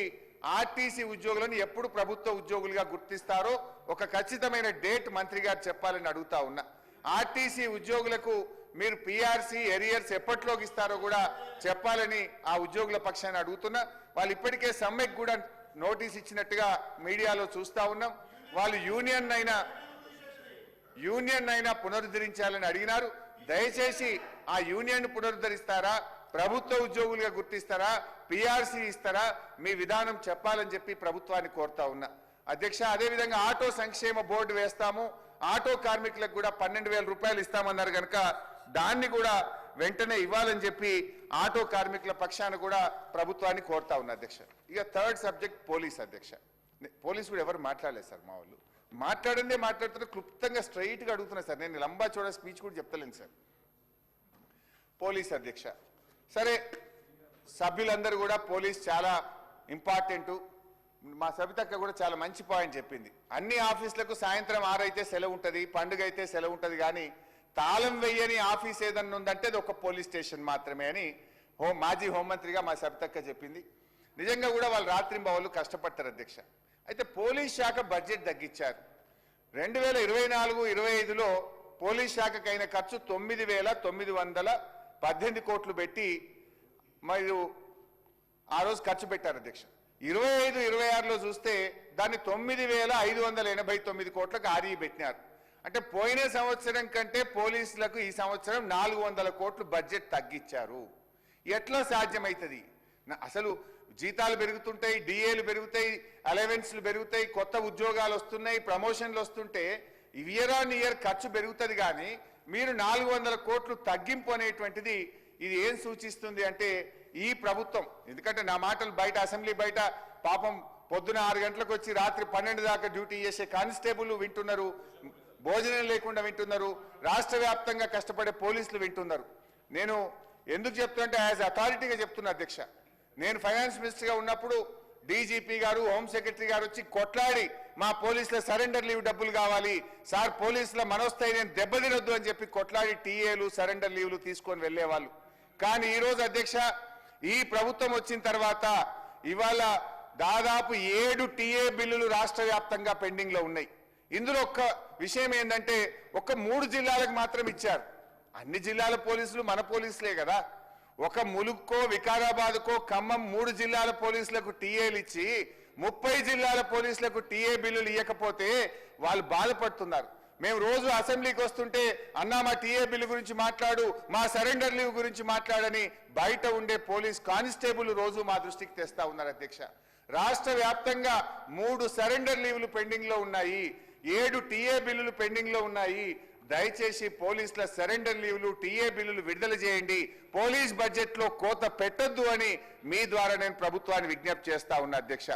ఆర్టీసీ ఉద్యోగులను ఎప్పుడు ప్రభుత్వ ఉద్యోగులుగా గుర్తిస్తారో ఒక ఖచ్చితమైన డేట్ మంత్రి గారు చెప్పాలని అడుగుతా ఉన్నా. ఆర్టీసీ ఉద్యోగులకు మీరు పిఆర్సీ ఎరియర్స్ ఎప్పట్లోకి ఇస్తారో కూడా చెప్పాలని ఆ ఉద్యోగుల పక్షాన్ని అడుగుతున్నా. వాళ్ళు ఇప్పటికే సమ్మెకు కూడా నోటీస్ ఇచ్చినట్టుగా మీడియాలో చూస్తా ఉన్నాం. వాళ్ళు యూనియన్ అయినా పునరుద్ధరించాలని అడిగినారు. దయచేసి ఆ యూనియన్ పునరుద్ధరిస్తారా, ప్రభుత్వ ఉద్యోగులుగా గుర్తిస్తారా, పిఆర్సీ ఇస్తారా, మీ విధానం చెప్పాలని చెప్పి ప్రభుత్వాన్ని కోరుతా ఉన్నా. అధ్యక్ష, అదేవిధంగా ఆటో సంక్షేమ బోర్డు వేస్తాము, ఆటో కార్మికులకు కూడా 12,000 రూపాయలు ఇస్తామన్నారు కనుక దాన్ని కూడా వెంటనే ఇవ్వాలని చెప్పి ఆటో కార్మికుల పక్షాన కూడా ప్రభుత్వాన్ని కోరుతా ఉన్నా అధ్యక్ష. ఇక థర్డ్ సబ్జెక్ట్ పోలీస్ అధ్యక్ష. పోలీసు కూడా ఎవరు మాట్లాడలేదు సార్, మా వాళ్ళు మాట్లాడుతున్నా క్లుప్తంగా స్ట్రైట్గా అడుగుతున్నా సార్. నేను లంబా చోడ స్పీచ్ కూడా చెప్తలేను సార్. పోలీస్ అధ్యక్ష, సరే సభ్యులందరూ కూడా పోలీస్ చాలా ఇంపార్టెంటు. మా సబితక్క కూడా చాలా మంచి పాయింట్ చెప్పింది. అన్ని ఆఫీసులకు సాయంత్రం 6 అయితే సెలవు ఉంటుంది, పండుగ అయితే సెలవు ఉంటుంది, కానీ తాళం వెయ్యని ఆఫీస్ ఏదన్నా ఉందంటే అది ఒక పోలీస్ స్టేషన్ మాత్రమే అని మాజీ హోంమంత్రిగా మా సబితక్క చెప్పింది. నిజంగా కూడా వాళ్ళు రాత్రింబవళ్ళు కష్టపడతారు అధ్యక్ష. అయితే పోలీస్ శాఖ బడ్జెట్ తగ్గించారు. 2024-25లో పోలీస్ శాఖకు అయిన ఖర్చు 9,918 కోట్లు పెట్టి మరియు ఆ రోజు ఖర్చు పెట్టారు అధ్యక్ష. 25-26లో చూస్తే దాన్ని 9,589 కోట్లకు ఆర్ఈ పెట్టినారు. అంటే పోయిన సంవత్సరం కంటే పోలీసులకు ఈ సంవత్సరం 400 కోట్లు బడ్జెట్ తగ్గించారు. ఎట్లా సాధ్యమవుతుంది? అసలు జీతాలు పెరుగుతుంటాయి, డిఏలు పెరుగుతాయి, అలవెన్స్లు పెరుగుతాయి, కొత్త ఉద్యోగాలు వస్తున్నాయి, ప్రమోషన్లు వస్తుంటే ఇయర్ ఆన్ ఇయర్ ఖర్చు పెరుగుతుంది. కానీ మీరు 400 కోట్లు తగ్గింపు అనేటువంటిది ఇది ఏం సూచిస్తుంది అంటే ఈ ప్రభుత్వం, ఎందుకంటే నా మాటలు బయట అసెంబ్లీ బయట పాపం పొద్దున 6 గంటలకు వచ్చి రాత్రి 12 దాకా డ్యూటీ చేసే కానిస్టేబుల్ వింటున్నారు, భోజనం లేకుండా వింటున్నారు, రాష్ట్ర వ్యాప్తంగా కష్టపడే పోలీసులు వింటున్నారు. నేను ఎందుకు చెప్తున్నా యాజ్ అథారిటీగా చెప్తున్నా అధ్యక్ష. నేను ఫైనాన్స్ మినిస్టర్గా ఉన్నప్పుడు డీజీపీ గారు, హోమ్ సెక్రటరీ గారు వచ్చి కొట్లాడి మా పోలీసుల సరెండర్ లీవ్ డబ్బులు కావాలి సార్, పోలీసుల మనోస్థైర్యం దెబ్బతినొద్దు అని చెప్పి కొట్లాడి టీఏలు సరెండర్ లీవ్లు తీసుకొని వెళ్లేవాళ్ళు. కానీ ఈరోజు అధ్యక్ష ఈ ప్రభుత్వం వచ్చిన తర్వాత ఇవాళ దాదాపు 7 టీఏ బిల్లులు రాష్ట్ర వ్యాప్తంగా పెండింగ్ లో ఉన్నాయి. ఇందులో ఒక్క విషయం ఏంటంటే ఒక్క 3 జిల్లాలకు మాత్రం ఇచ్చారు. అన్ని జిల్లాల పోలీసులు మన పోలీసులే కదా. ఒక ములుక్కో వికారాబాద్కో ఖమ్మం 3 జిల్లాల పోలీసులకు టీఏలు ఇచ్చి 30 జిల్లాల పోలీసులకు టీఏ బిల్లులు ఇవ్వకపోతే వాళ్ళు బాధపడుతున్నారు. మేము రోజు అసెంబ్లీకి వస్తుంటే అన్నా మా టీఏ బిల్లు గురించి మాట్లాడు, మా సరెండర్ లీవ్ గురించి మాట్లాడని బయట ఉండే పోలీస్ కానిస్టేబుల్ రోజు మా దృష్టికి తెస్తా ఉన్నారు అధ్యక్ష. రాష్ట్ర వ్యాప్తంగా 3 సరెండర్ లీవ్లు పెండింగ్ లో ఉన్నాయి, 7 టీఏ బిల్లులు పెండింగ్ లో ఉన్నాయి. దయచేసి పోలీసుల సరెండర్ లీవ్లు టీఏ బిల్లులు విడుదల చేయండి, పోలీస్ బడ్జెట్ లో కోత పెట్టొద్దు అని మీ ద్వారా నేను ప్రభుత్వాన్ని విజ్ఞప్తి చేస్తా ఉన్నా అధ్యక్ష.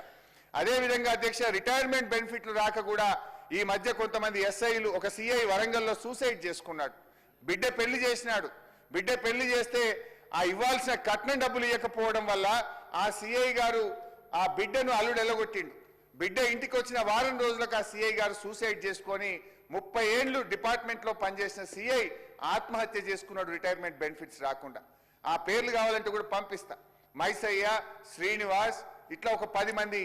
అదే విధంగా అధ్యక్ష రిటైర్మెంట్ బెనిఫిట్లు రాక కూడా ఈ మధ్య కొంతమంది ఎస్ఐలు, ఒక సిఐ వరంగల్లో సూసైడ్ చేసుకున్నాడు. బిడ్డ పెళ్లి చేసినాడు. బిడ్డ పెళ్లి చేస్తే ఆ ఇవ్వాల్సిన కట్నం డబ్బులు ఇవ్వకపోవడం వల్ల ఆ సిఐ గారు ఆ బిడ్డను అల్లుడు ఎల్లగొట్టిండు. బిడ్డ ఇంటికి వచ్చిన వారం రోజులకు ఆ సిఐ గారు సూసైడ్ చేసుకొని 30 ఏళ్లు డిపార్ట్మెంట్ లో పనిచేసిన సిఐ ఆత్మహత్య చేసుకున్నాడు రిటైర్మెంట్ బెనిఫిట్స్ రాకుండా. ఆ పేర్లు కావాలంటే కూడా పంపిస్తా. మైసయ్య, శ్రీనివాస్, ఇట్లా ఒక 10 మంది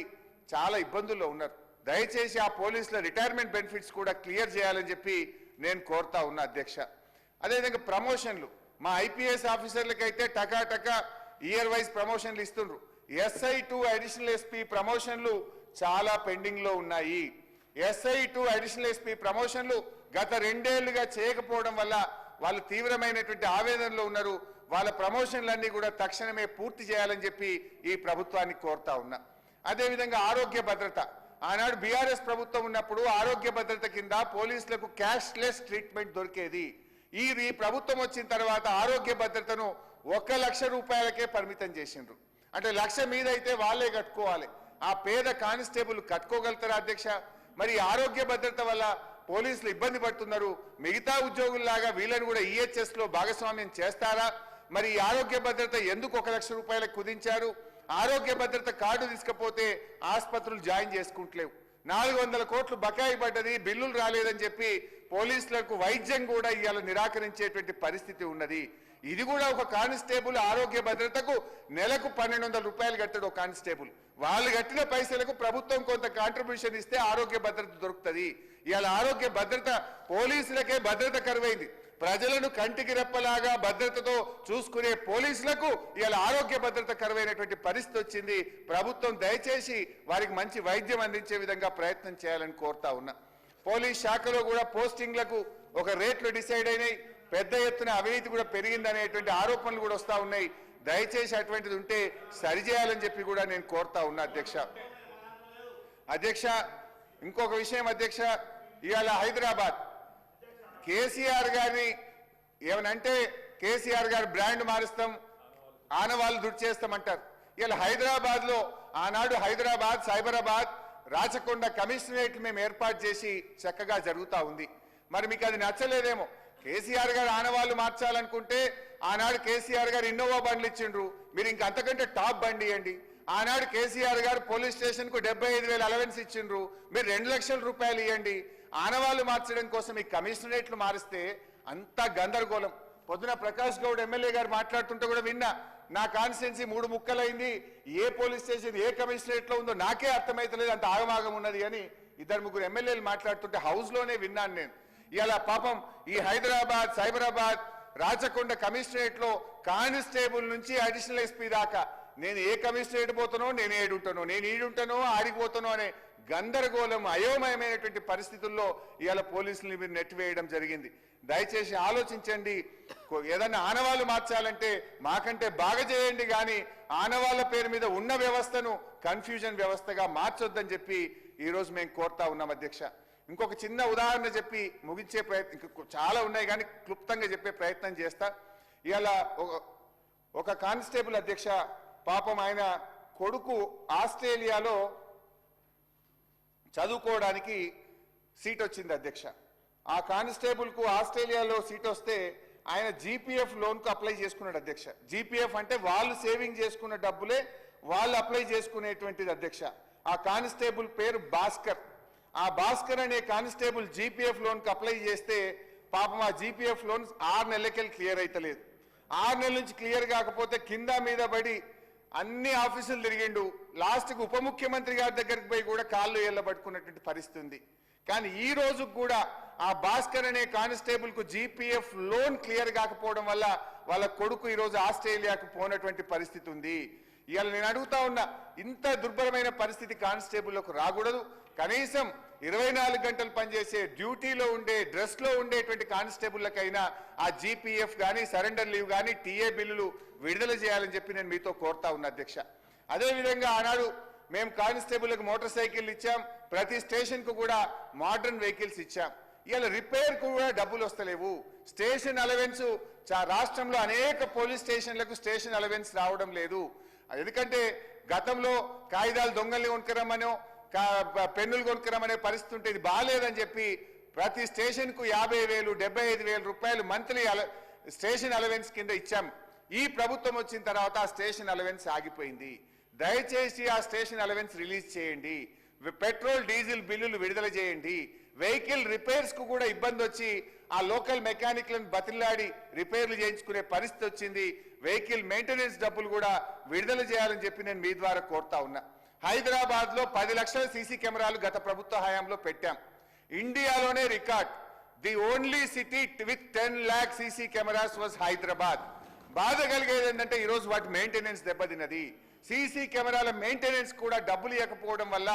చాలా ఇబ్బందుల్లో ఉన్నారు. దయచేసి ఆ పోలీసుల రిటైర్మెంట్ బెనిఫిట్స్ కూడా క్లియర్ చేయాలని చెప్పి నేను కోరుతా ఉన్నా అధ్యక్ష. అదేవిధంగా ప్రమోషన్లు మా ఐపీఎస్ ఆఫీసర్లకైతే టకా ఇయర్ వైజ్ ప్రమోషన్లు ఇస్తుండ్రు. ఎస్ఐ టు అడిషనల్ ఎస్పీ ప్రమోషన్లు చాలా పెండింగ్ లో ఉన్నాయి. ఎస్ఐ టు అడిషనల్ ఎస్పీ ప్రమోషన్లు గత 2 ఏళ్లుగా చేయకపోవడం వల్ల వాళ్ళు తీవ్రమైనటువంటి ఆవేదనలో ఉన్నారు. వాళ్ళ ప్రమోషన్లన్నీ కూడా తక్షణమే పూర్తి చేయాలని చెప్పి ఈ ప్రభుత్వాన్ని కోరుతా ఉన్నా. అదేవిధంగా ఆరోగ్య భద్రత, ఆనాడు బీఆర్ఎస్ ప్రభుత్వం ఉన్నప్పుడు ఆరోగ్య భద్రత కింద పోలీసులకు క్యాష్లెస్ ట్రీట్మెంట్ దొరికేది. ఈ ప్రభుత్వం వచ్చిన తర్వాత ఆరోగ్య భద్రతను 1 లక్ష రూపాయలకే పరిమితం చేసిండ్రు. అంటే 1 లక్ష మీద అయితే వాళ్ళే కట్టుకోవాలి. ఆ పేద కానిస్టేబుల్ కట్టుకోగలుగుతారా అధ్యక్ష? మరి ఆరోగ్య భద్రత వల్ల పోలీసులు ఇబ్బంది పడుతున్నారు. మిగతా ఉద్యోగుల్లాగా వీళ్ళని కూడా ఈహెచ్ఎస్ లో భాగస్వామ్యం చేస్తారా? మరి ఈ ఆరోగ్య భద్రత ఎందుకు 1 లక్ష రూపాయలకు కుదించారు? ఆరోగ్య భద్రత కార్డు తీసుకపోతే ఆసుపత్రులు జాయిన్ చేసుకుంటలేవు. 400 కోట్లు బకాయి పడ్డది, బిల్లులు రాలేదని చెప్పి పోలీసులకు వైద్యం కూడా ఇవాళ నిరాకరించేటువంటి పరిస్థితి ఉన్నది. ఇది కూడా ఒక కానిస్టేబుల్ ఆరోగ్య భద్రతకు నెలకు 1200 రూపాయలు కట్టాడు ఒక కానిస్టేబుల్. వాళ్ళు కట్టిన పైసలకు ప్రభుత్వం కొంత కాంట్రిబ్యూషన్ ఇస్తే ఆరోగ్య భద్రత దొరుకుతుంది. ఇవాళ ఆరోగ్య భద్రత పోలీసులకే భద్రత కరువైంది. ప్రజలను కంటికి రెప్పలాగా భద్రతతో చూసుకునే పోలీసులకు ఇవాళ ఆరోగ్య భద్రత కరువైనటువంటి పరిస్థితి వచ్చింది. ప్రభుత్వం దయచేసి వారికి మంచి వైద్యం అందించే విధంగా ప్రయత్నం చేయాలని కోరుతా ఉన్నా. పోలీస్ శాఖలో కూడా పోస్టింగ్లకు ఒక రేట్లు డిసైడ్ అయినాయి. పెద్ద ఎత్తున అవినీతి కూడా పెరిగిందనేటువంటి ఆరోపణలు కూడా వస్తా ఉన్నాయి. దయచేసి అటువంటిది ఉంటే సరిచేయాలని చెప్పి కూడా నేను కోరుతా ఉన్నా అధ్యక్ష. ఇంకొక విషయం అధ్యక్ష, ఇవాళ హైదరాబాద్ కేసీఆర్ గారిని ఏమనంటే కేసీఆర్ గారు బ్రాండ్ మారుస్తాం, ఆనవాళ్ళు దుడి చేస్తామంటారు. ఇవాళ హైదరాబాద్ లో ఆనాడు హైదరాబాద్, సైబరాబాద్, రాచకొండ కమిషనరేట్ మేము ఏర్పాటు చేసి చక్కగా జరుగుతూ ఉంది. మరి మీకు అది నచ్చలేదేమో. కేసీఆర్ గారు ఆనవాళ్ళు మార్చాలనుకుంటే ఆనాడు కేసీఆర్ గారు ఇన్నోవా బండ్లు ఇచ్చిండ్రు, మీరు ఇంక అంతకంటే టాప్ బండి ఇవ్వండి. ఆనాడు కేసీఆర్ గారు పోలీస్ స్టేషన్ కు 75,000 అలవెన్స్ ఇచ్చిండ్రు, మీరు 2 లక్షల రూపాయలు ఇవ్వండి. ఆనవాళ్ళు మార్చడం కోసం ఈ కమిషనరేట్లు మారిస్తే అంతా గందరగోళం. పొద్దున ప్రకాష్ గౌడ్ ఎమ్మెల్యే గారు మాట్లాడుతుంటే కూడా విన్నా, నా కాన్స్టిట్యున్సీ 3 ముక్కలైంది, ఏ పోలీస్ స్టేషన్ ఏ కమిషనరేట్ లో ఉందో నాకే అర్థమైతలేదు, అంత ఆగమాగం ఉన్నది అని 2-3 ఎమ్మెల్యేలు మాట్లాడుతుంటే హౌస్ లోనే విన్నాను నేను. ఇలా పాపం ఈ హైదరాబాద్, సైబరాబాద్, రాచకొండ కమిషనరేట్ లో కానిస్టేబుల్ నుంచి అడిషనల్ ఎస్పీ దాకా నేను ఏ కమిషనరేట్ పోతానో, నేను ఏడుంటానో, నేను ఈడుంటానో ఆడిపోతానో అనే గందరగోళం, అయోమయమైనటువంటి పరిస్థితుల్లో ఇవాళ పోలీసులు మీరు నెట్టివేయడం జరిగింది. దయచేసి ఆలోచించండి. ఏదన్నా ఆనవాళ్ళు మార్చాలంటే మాకంటే బాగా చేయండి, కానీ ఆనవాళ్ళ పేరు మీద ఉన్న వ్యవస్థను కన్ఫ్యూజన్ వ్యవస్థగా మార్చొద్దని చెప్పి ఈరోజు మేము కోరుతా ఉన్నాం అధ్యక్ష. ఇంకొక చిన్న ఉదాహరణ చెప్పి ముగించే ప్రయత్నం, చాలా ఉన్నాయి కానీ క్లుప్తంగా చెప్పే ప్రయత్నం చేస్తా. ఇవాళ ఒక కానిస్టేబుల్ అధ్యక్ష, పాపం ఆయన కొడుకు ఆస్ట్రేలియాలో చదువుకోవడానికి సీట్ వచ్చింది అధ్యక్ష. ఆ కానిస్టేబుల్ కు ఆస్ట్రేలియాలో సీట్ వస్తే ఆయన జీపీఎఫ్ లోన్ కు అప్లై చేసుకున్నాడు అధ్యక్ష. జీపీఎఫ్ అంటే వాళ్ళు సేవింగ్ చేసుకున్న డబ్బులే వాళ్ళు అప్లై చేసుకునేటువంటిది అధ్యక్ష. ఆ కానిస్టేబుల్ పేరు భాస్కర్. ఆ భాస్కర్ అనే కానిస్టేబుల్ జీపీఎఫ్ లోన్ కు అప్లై చేస్తే పాపం ఆ జీపీఎఫ్ లోన్ 6 నెలలకెళ్ళి క్లియర్ అయితలేదు. 6 నెలల నుంచి క్లియర్ కాకపోతే కింద మీద పడి అన్ని ఆఫీసులు తిరిగిండు. లాస్ట్కి ఉప ముఖ్యమంత్రి గారి దగ్గరికి పోయి కూడా కాళ్ళు ఎల్లబట్టుకున్నటువంటి పరిస్థితి ఉంది. కానీ ఈ రోజు కూడా ఆ భాస్కర్ అనే కానిస్టేబుల్ కు జీపీఎఫ్ లోన్ క్లియర్ కాకపోవడం వల్ల వాళ్ళ కొడుకు ఈరోజు ఆస్ట్రేలియాకు పోనటువంటి పరిస్థితి ఉంది. ఇవాళ నేను అడుగుతా ఉన్నా, ఇంత దుర్భరమైన పరిస్థితి కానిస్టేబుల్లకు రాకూడదు. కనీసం 24 గంటలు పనిచేసే డ్యూటీలో ఉండే డ్రెస్లో ఉండేటువంటి కానిస్టేబుల్లకైనా ఆ జీపీఎఫ్ కానీ సరెండర్ లీవ్ కానీ టీఏ బిల్లులు విడుదల చేయాలని చెప్పి నేను మీతో కోరుతా ఉన్నా అధ్యక్ష. అదేవిధంగా ఆనాడు మేము కానిస్టేబుల్లకు మోటార్ సైకిల్ ఇచ్చాం, ప్రతి స్టేషన్కు కూడా మోడర్న్ వెహికల్స్ ఇచ్చాం. ఇవాళ రిపేర్కు కూడా డబ్బులు వస్తలేవు. స్టేషన్ అలవెన్స్ రాష్ట్రంలో అనేక పోలీస్ స్టేషన్లకు స్టేషన్ అలవెన్స్ రావడం లేదు. ఎందుకంటే గతంలో కాగితాలు దొంగల్ని కొనుక్కరమ్మనో పెన్నులు కొనుక్కరమనే పరిస్థితి ఉంటే ఇది బాగాలేదని చెప్పి ప్రతి స్టేషన్కు 50,000 75,000 రూపాయలు మంత్లీ స్టేషన్ అలవెన్స్ కింద ఇచ్చాం. ఈ ప్రభుత్వం వచ్చిన తర్వాత ఆ స్టేషన్ అలవెన్స్ ఆగిపోయింది. దయచేసి ఆ స్టేషన్ అలవెన్స్ రిలీజ్ చేయండి. పెట్రోల్ డీజిల్ బిల్లులు విడుదల చేయండి. వెహికల్ రిపేర్స్ కు కూడా ఇబ్బంది వచ్చి ఆ లోకల్ మెకానిక్లను బతిలాడి రిపేర్లు చేయించుకునే పరిస్థితి వచ్చింది. వెహికల్ మెయింటెనెన్స్ డబ్బులు కూడా విడుదల చేయాలని చెప్పి నేను మీ ద్వారా కోరుతా ఉన్నా. హైదరాబాద్ లో 10 లక్షల సీసీ కెమెరాలు గత ప్రభుత్వ హయాంలో పెట్టాం. ఇండియాలోనే record. The only city with 10 lakh CC cameras was Hyderabad. బాధ కలిగేది ఏంటంటే ఈరోజు వాటి మెయింటెనెన్స్ దెబ్బతిన్నది. సీసీ కెమెరాల మెయింటెనెన్స్ కూడా డబ్బులు ఇవ్వకపోవడం వల్ల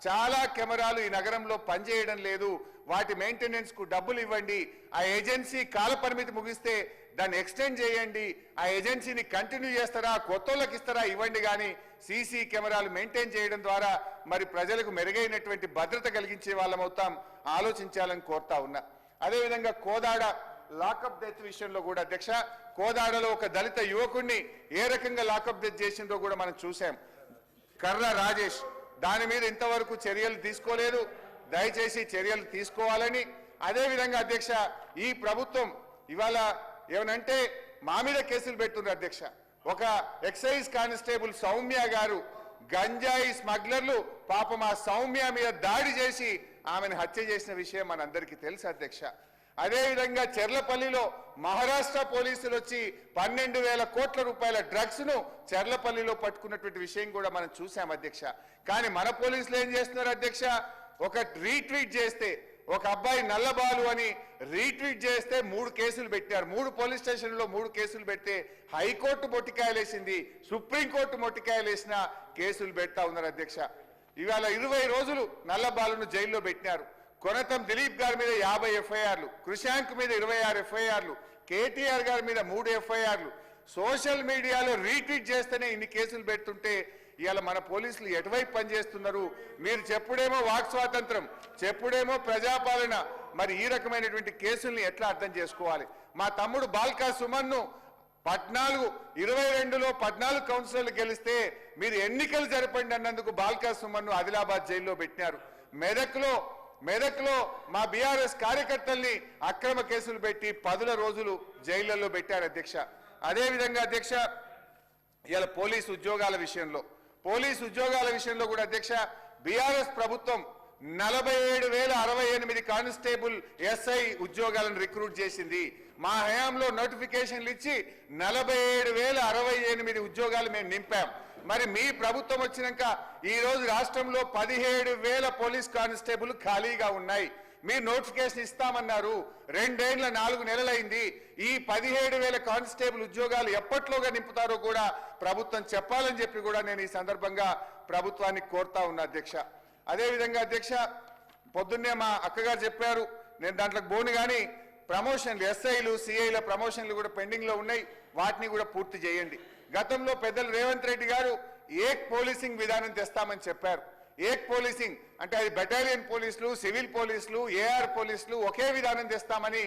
చాలా కెమెరాలు ఈ నగరంలో పనిచేయడం లేదు. వాటి మెయింటెనెన్స్ కు డబ్బులు ఇవ్వండి. ఆ ఏజెన్సీ కాల పరిమితి ముగిస్తే దాన్ని ఎక్స్టెండ్ చేయండి. ఆ ఏజెన్సీని కంటిన్యూ చేస్తారా, కొత్త వాళ్ళకి ఇస్తారా ఇవ్వండి. కానీ సీసీ కెమెరాలు మెయింటైన్ చేయడం ద్వారా మరి ప్రజలకు మెరుగైనటువంటి భద్రత కలిగించే వాళ్ళం అవుతాం. ఆలోచించాలని కోరుతా ఉన్నా. అదేవిధంగా కోదాడ లాకప్ డెత్ విషయంలో కూడా అధ్యక్ష, కోదాడలో ఒక దళిత యువకుడిని ఏ రకంగా లాకప్ డెత్ చేసిందో కూడా మనం చూసాం. కర్ర రాజేష్, దాని మీద ఇంతవరకు చర్యలు తీసుకోలేదు. దయచేసి చర్యలు తీసుకోవాలని. అదేవిధంగా అధ్యక్ష, ఈ ప్రభుత్వం ఇవాళ ఏమనంటే మా మీద కేసులు పెడుతున్నారు అధ్యక్ష. ఒక ఎక్సైజ్ కానిస్టేబుల్ సౌమ్య గారు గంజాయి స్మగ్లర్లు పాపం ఆ సౌమ్య మీద దాడి చేసి ఆమెను హత్య చేసిన విషయం మనందరికీ తెలుసు అధ్యక్ష. అదేవిధంగా చెర్లపల్లిలో మహారాష్ట్ర పోలీసులు వచ్చి 12,000 కోట్ల రూపాయల డ్రగ్స్ ను చెర్లపల్లిలో పట్టుకున్నటువంటి విషయం కూడా మనం చూసాం అధ్యక్ష. కానీ మన పోలీసులు ఏం చేస్తున్నారు అధ్యక్ష, ఒక రీట్వీట్ చేస్తే ఒక అబ్బాయి నల్లబాలు అని రీట్వీట్ చేస్తే 3 కేసులు పెట్టారు. 3 పోలీస్ స్టేషన్లో 3 కేసులు పెడితే హైకోర్టు మొట్టికాయలేసింది, సుప్రీంకోర్టు మొట్టికాయలేసిన కేసులు పెడతా ఉన్నారు అధ్యక్ష. ఇవాళ 20 రోజులు నల్లబాలును జైల్లో పెట్టినారు. కొనతం దిలీప్ గారి మీద 50 ఎఫ్ఐఆర్లు, కృషాంక్ మీద 26 ఎఫ్ఐఆర్లు, కేటీఆర్ గారి మీద 3 ఎఫ్ఐఆర్లు. సోషల్ మీడియాలో రీట్వీట్ చేస్తేనే ఇన్ని కేసులు పెడుతుంటే ఇవాళ మన పోలీసులు ఎటువైపు పనిచేస్తున్నారు? మీరు చెప్పుడేమో వాక్ స్వాతంత్రం, చెప్పుడేమో ప్రజాపాలన, మరి ఈ రకమైనటువంటి కేసుల్ని ఎట్లా అర్థం చేసుకోవాలి? మా తమ్ముడు బాల్కా సుమన్ను 22లో 14 కౌన్సిలర్లు గెలిస్తే మీరు ఎన్నికలు జరపండి అన్నందుకు బాల్కా సుమన్ను ఆదిలాబాద్ జైల్లో పెట్టినారు. మెదక్లో మా బీఆర్ఎస్ కార్యకర్తల్ని అక్రమ కేసులు పెట్టి 10 రోజులు జైళ్లలో పెట్టారు అధ్యక్ష. అదేవిధంగా అధ్యక్ష, ఇలా పోలీసు ఉద్యోగాల విషయంలో కూడా అధ్యక్ష, బీఆర్ఎస్ ప్రభుత్వం 47,068 కానిస్టేబుల్ ఎస్ఐ ఉద్యోగాలను రిక్రూట్ చేసింది. మా హయాంలో నోటిఫికేషన్లు ఇచ్చి 47,068 ఉద్యోగాలు మేము నింపాం. మరి మీ ప్రభుత్వం వచ్చినాక ఈ రోజు రాష్ట్రంలో 17,000 పోలీస్ కానిస్టేబుల్ ఖాళీగా ఉన్నాయి. మీరు నోటిఫికేషన్ ఇస్తామన్నారు. 2 ఏళ్ల 4 నెలలైంది. ఈ 17,000 కానిస్టేబుల్ ఉద్యోగాలు ఎప్పట్లోగా నింపుతారో కూడా ప్రభుత్వం చెప్పాలని చెప్పి కూడా నేను ఈ సందర్భంగా ప్రభుత్వాన్ని కోరుతా ఉన్నా అధ్యక్ష. అదేవిధంగా అధ్యక్ష, పొద్దున్నే మా అక్కగారు చెప్పారు, నేను దాంట్లోకి పోను కానీ ప్రమోషన్లు ఎస్ఐలు సిఐల ప్రమోషన్లు కూడా పెండింగ్ లో ఉన్నాయి. వాటిని కూడా పూర్తి చేయండి. గతంలో పెద్దలు రేవంత్ రెడ్డి గారు ఏక్ పోలీసింగ్ విధానం తెస్తామని చెప్పారు. ఏక్ పోలీసింగ్ అంటే అది బెటాలియన్ పోలీసులు, సివిల్ పోలీసులు, ఏఆర్ పోలీసులు ఒకే విధానం తెస్తామని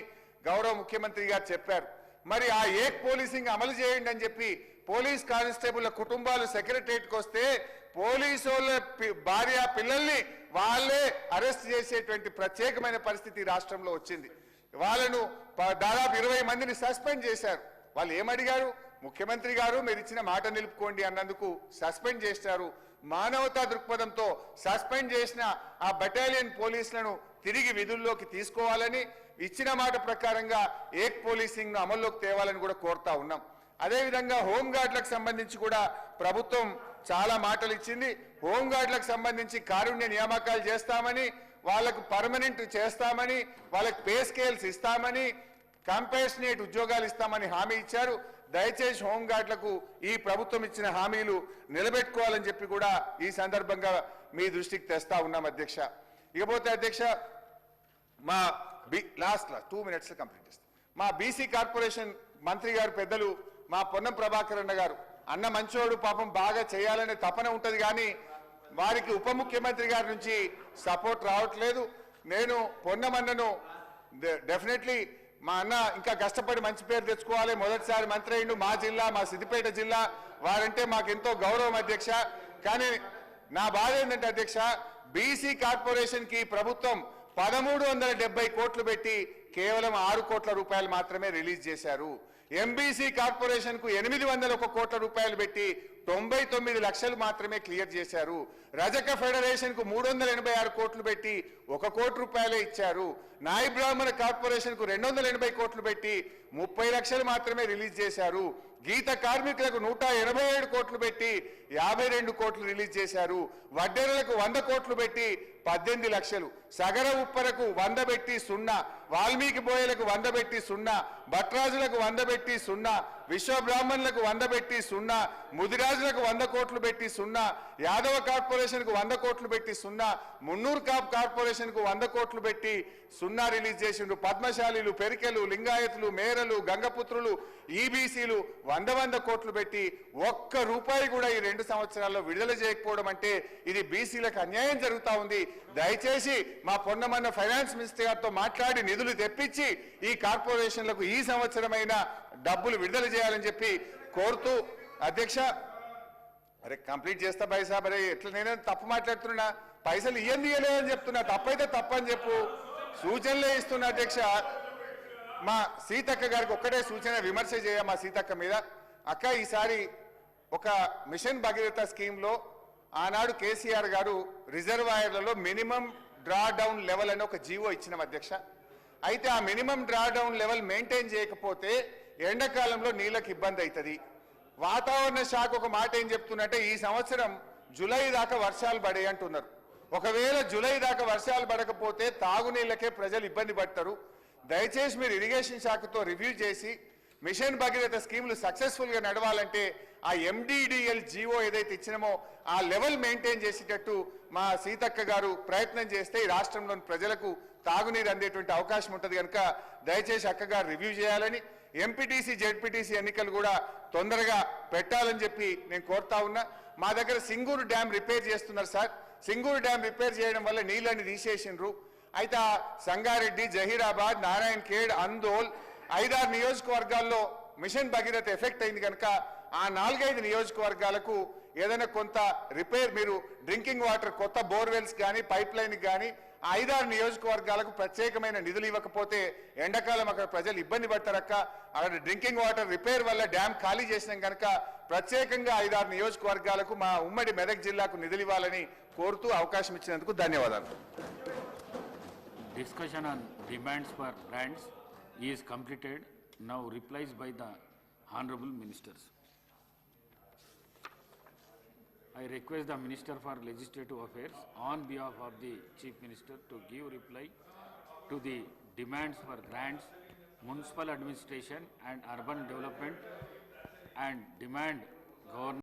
గౌరవ ముఖ్యమంత్రి గారు చెప్పారు. మరి ఆ ఏక్ పోలీసింగ్ అమలు చేయండి అని చెప్పి పోలీస్ కానిస్టేబుల్ కుటుంబాలు సెక్రటరియట్కి వస్తే పోలీసుల భార్య పిల్లల్ని వాళ్ళే అరెస్ట్ చేసేటువంటి ప్రత్యేకమైన పరిస్థితి రాష్ట్రంలో వచ్చింది. వాళ్ళను దాదాపు 20 మందిని సస్పెండ్ చేశారు. వాళ్ళు ఏమడిగారు? ముఖ్యమంత్రి గారు మీరు ఇచ్చిన మాట నిలుపుకోండి అన్నందుకు సస్పెండ్ చేశారు. మానవతా దృక్పథంతో సస్పెండ్ చేసిన ఆ బెటాలియన్ పోలీసులను తిరిగి విధుల్లోకి తీసుకోవాలని, ఇచ్చిన మాట ప్రకారంగా ఏక్ పోలీసింగ్ ను అమల్లోకి తేవాలని కూడా కోరుతా ఉన్నాం. అదేవిధంగా హోంగార్డులకు సంబంధించి కూడా ప్రభుత్వం చాలా మాటలు ఇచ్చింది. హోంగార్డులకు సంబంధించి కారుణ్య నియామకాలు చేస్తామని, వాళ్ళకు పర్మనెంట్ చేస్తామని, వాళ్ళకి పే స్కేల్స్ ఇస్తామని, కంపాషనేట్ ఉద్యోగాలు ఇస్తామని హామీ ఇచ్చారు. దయచేసి హోంగార్డులకు ఈ ప్రభుత్వం ఇచ్చిన హామీలు నిలబెట్టుకోవాలని చెప్పి కూడా ఈ సందర్భంగా మీ దృష్టికి తెస్తా ఉన్నాం అధ్యక్ష. ఇకపోతే అధ్యక్ష మా లాస్ట్ 2 minutes కంప్లీట్ చేస్తాం. మా బీసీ కార్పొరేషన్ మంత్రి గారు పెద్దలు మా పొన్నం ప్రభాకర్ అన్న గారు, అన్న మంచోడు పాపం బాగా చేయాలనే తపన ఉంటది కానీ వారికి ఉప ముఖ్యమంత్రి గారి నుంచి సపోర్ట్ రావట్లేదు. నేను పొన్నమన్నను డెఫినెట్లీ మా అన్న ఇంకా కష్టపడి మంచి పేరు తెచ్చుకోవాలి. మొదటిసారి మంత్రి అయిండు. మా జిల్లా, మా సిద్దిపేట జిల్లా వారంటే మాకెంతో గౌరవం అధ్యక్ష. కానీ నా బాధ ఏంటంటే అధ్యక్ష, బీసీ కార్పొరేషన్ కి ప్రభుత్వం 1370 కోట్లు పెట్టి కేవలం 6 కోట్ల రూపాయలు మాత్రమే రిలీజ్ చేశారు. ఎంబీసీ కార్పొరేషన్ కు 801 కోట్ల రూపాయలు పెట్టి 99 లక్షలు మాత్రమే క్లియర్ చేశారు. రజక ఫెడరేషన్ కు 386 కోట్లు పెట్టి 1 కోటి రూపాయలే ఇచ్చారు. నాయ బ్రాహ్మణ కార్పొరేషన్ కు 280 కోట్లు పెట్టి 30 లక్షలు మాత్రమే రిలీజ్ చేశారు. గీత కార్మికులకు 187 కోట్లు పెట్టి 52 కోట్లు రిలీజ్ చేశారు. వడ్డెరలకు 100 కోట్లు పెట్టి 18 లక్షలు. సగర ఉప్పరకు 100 పెట్టి 0, వాల్మీకి బోయలకు 100 పెట్టి 0, భట్రాజులకు 100 పెట్టి 0, విశ్వబ్రాహ్మణులకు 100 పెట్టి 0, ముదిరాజులకు 100 కోట్లు పెట్టి 0, యాదవ కార్పొరేషన్ కు 100 కోట్లు పెట్టి 0, మున్నూరు కాప్ కార్పొరేషన్ కు 100 కోట్లు పెట్టి 0 రిలీజ్ చేసిండు. పద్మశాలీలు, పెరికెలు, లింగాయతులు, మేరలు, గంగపుత్రులు, ఈబీసీలు 100 కోట్లు పెట్టి 1 రూపాయి కూడా ఈ 2 సంవత్సరాల్లో విడుదల చేయకపోవడం అంటే ఇది బీసీలకు అన్యాయం జరుగుతా ఉంది. దయచేసి మా పొన్నమన్న ఫైనాన్స్ మినిస్టర్ గారితో మాట్లాడి నిధులు తెప్పించి ఈ కార్పొరేషన్లకు ఈ సంవత్సరమైన డబ్బులు విడుదల చేయాలని చెప్పి కోరుతూ అధ్యక్ష, అరే కంప్లీట్ చేస్తా భాయ్ సాబ్, అరే ఎట్లా నేను తప్పు మాట్లాడుతున్నా, పైసలు ఇయ్యలేదని చెప్తున్నా, తప్పైతే తప్పని చెప్పు, సూచనలే ఇస్తున్నా అధ్యక్ష. మా సీతక్క గారికి ఒక్కటే సూచన, విమర్శ చేయ మా సీతక్క మీద. అక్క, ఈసారి ఒక మిషన్ భగీరథ స్కీమ్లో ఆనాడు కేసీఆర్ గారు రిజర్వాయర్లలో మినిమం డ్రా డౌన్ లెవెల్ అని ఒక జీవో ఇచ్చిన అధ్యక్ష. అయితే ఆ minimum draw down level maintain చేయకపోతే ఎండాకాలంలో నీళ్ళకి ఇబ్బంది అవుతుంది. వాతావరణ శాఖ ఒక మాట ఏం చెప్తున్నట్టే, ఈ సంవత్సరం జూలై దాకా వర్షాలు పడే అంటున్నారు. ఒకవేళ జూలై దాకా వర్షాలు పడకపోతే తాగునీళ్ళకే ప్రజలు ఇబ్బంది పడతారు. దయచేసి మీరు ఇరిగేషన్ శాఖతో రివ్యూ చేసి మిషన్ భగీరథ స్కీములు సక్సెస్ఫుల్ గా నడవాలంటే ఆ ఎండిడిఎల్ జీవో ఏదైతే ఇచ్చినామో ఆ లెవెల్ మెయింటైన్ చేసేటట్టు మా సీతక్క గారు ప్రయత్నం చేస్తే ఈ రాష్ట్రంలోని ప్రజలకు తాగునీరు అందేటువంటి అవకాశం ఉంటుంది కనుక దయచేసి అక్క గారు రివ్యూ చేయాలని, ఎంపీటీసీ జెడ్పీటీసీ ఎన్నికలు కూడా తొందరగా పెట్టాలని చెప్పి నేను కోరుతా ఉన్నా. మా దగ్గర సింగూరు డ్యామ్ రిపేర్ చేస్తున్నారు సార్. సింగూరు డ్యామ్ రిపేర్ చేయడం వల్ల నీళ్ళని తీసేసిండ్రు. అయితే సంగారెడ్డి, జహీరాబాద్, నారాయణ ఖేడ్, అందోల్ 5-6 నియోజకవర్గాల్లో మిషన్ భగీరథ ఎఫెక్ట్ అయింది కనుక ఆ 4-5 నియోజకవర్గాలకు ఏదైనా కొంత రిపేర్, మీరు డ్రింకింగ్ వాటర్ కొత్త బోర్వెల్స్ కానీ పైప్ లైన్ కానీ 5-6 నియోజకవర్గాలకు ప్రత్యేకమైన నిధులు ఇవ్వకపోతే ఎండాకాలం అక్కడ ప్రజలు ఇబ్బంది పడతారక్క. అక్కడ డ్రింకింగ్ వాటర్ రిపేర్ వల్ల డ్యామ్ ఖాళీ చేసినాం కనుక ప్రత్యేకంగా 5-6 నియోజకవర్గాలకు మా ఉమ్మడి మెదక్ జిల్లాకు నిధులు ఇవ్వాలని కోరుతూ అవకాశం ఇచ్చినందుకు ధన్యవాదాలు. Discussion on demands for grants is completed. Now replies by the Honorable Ministers. I request the Minister for Legislative Affairs on behalf of the Chief Minister to give reply to the demands for grants, municipal administration and urban development and demand government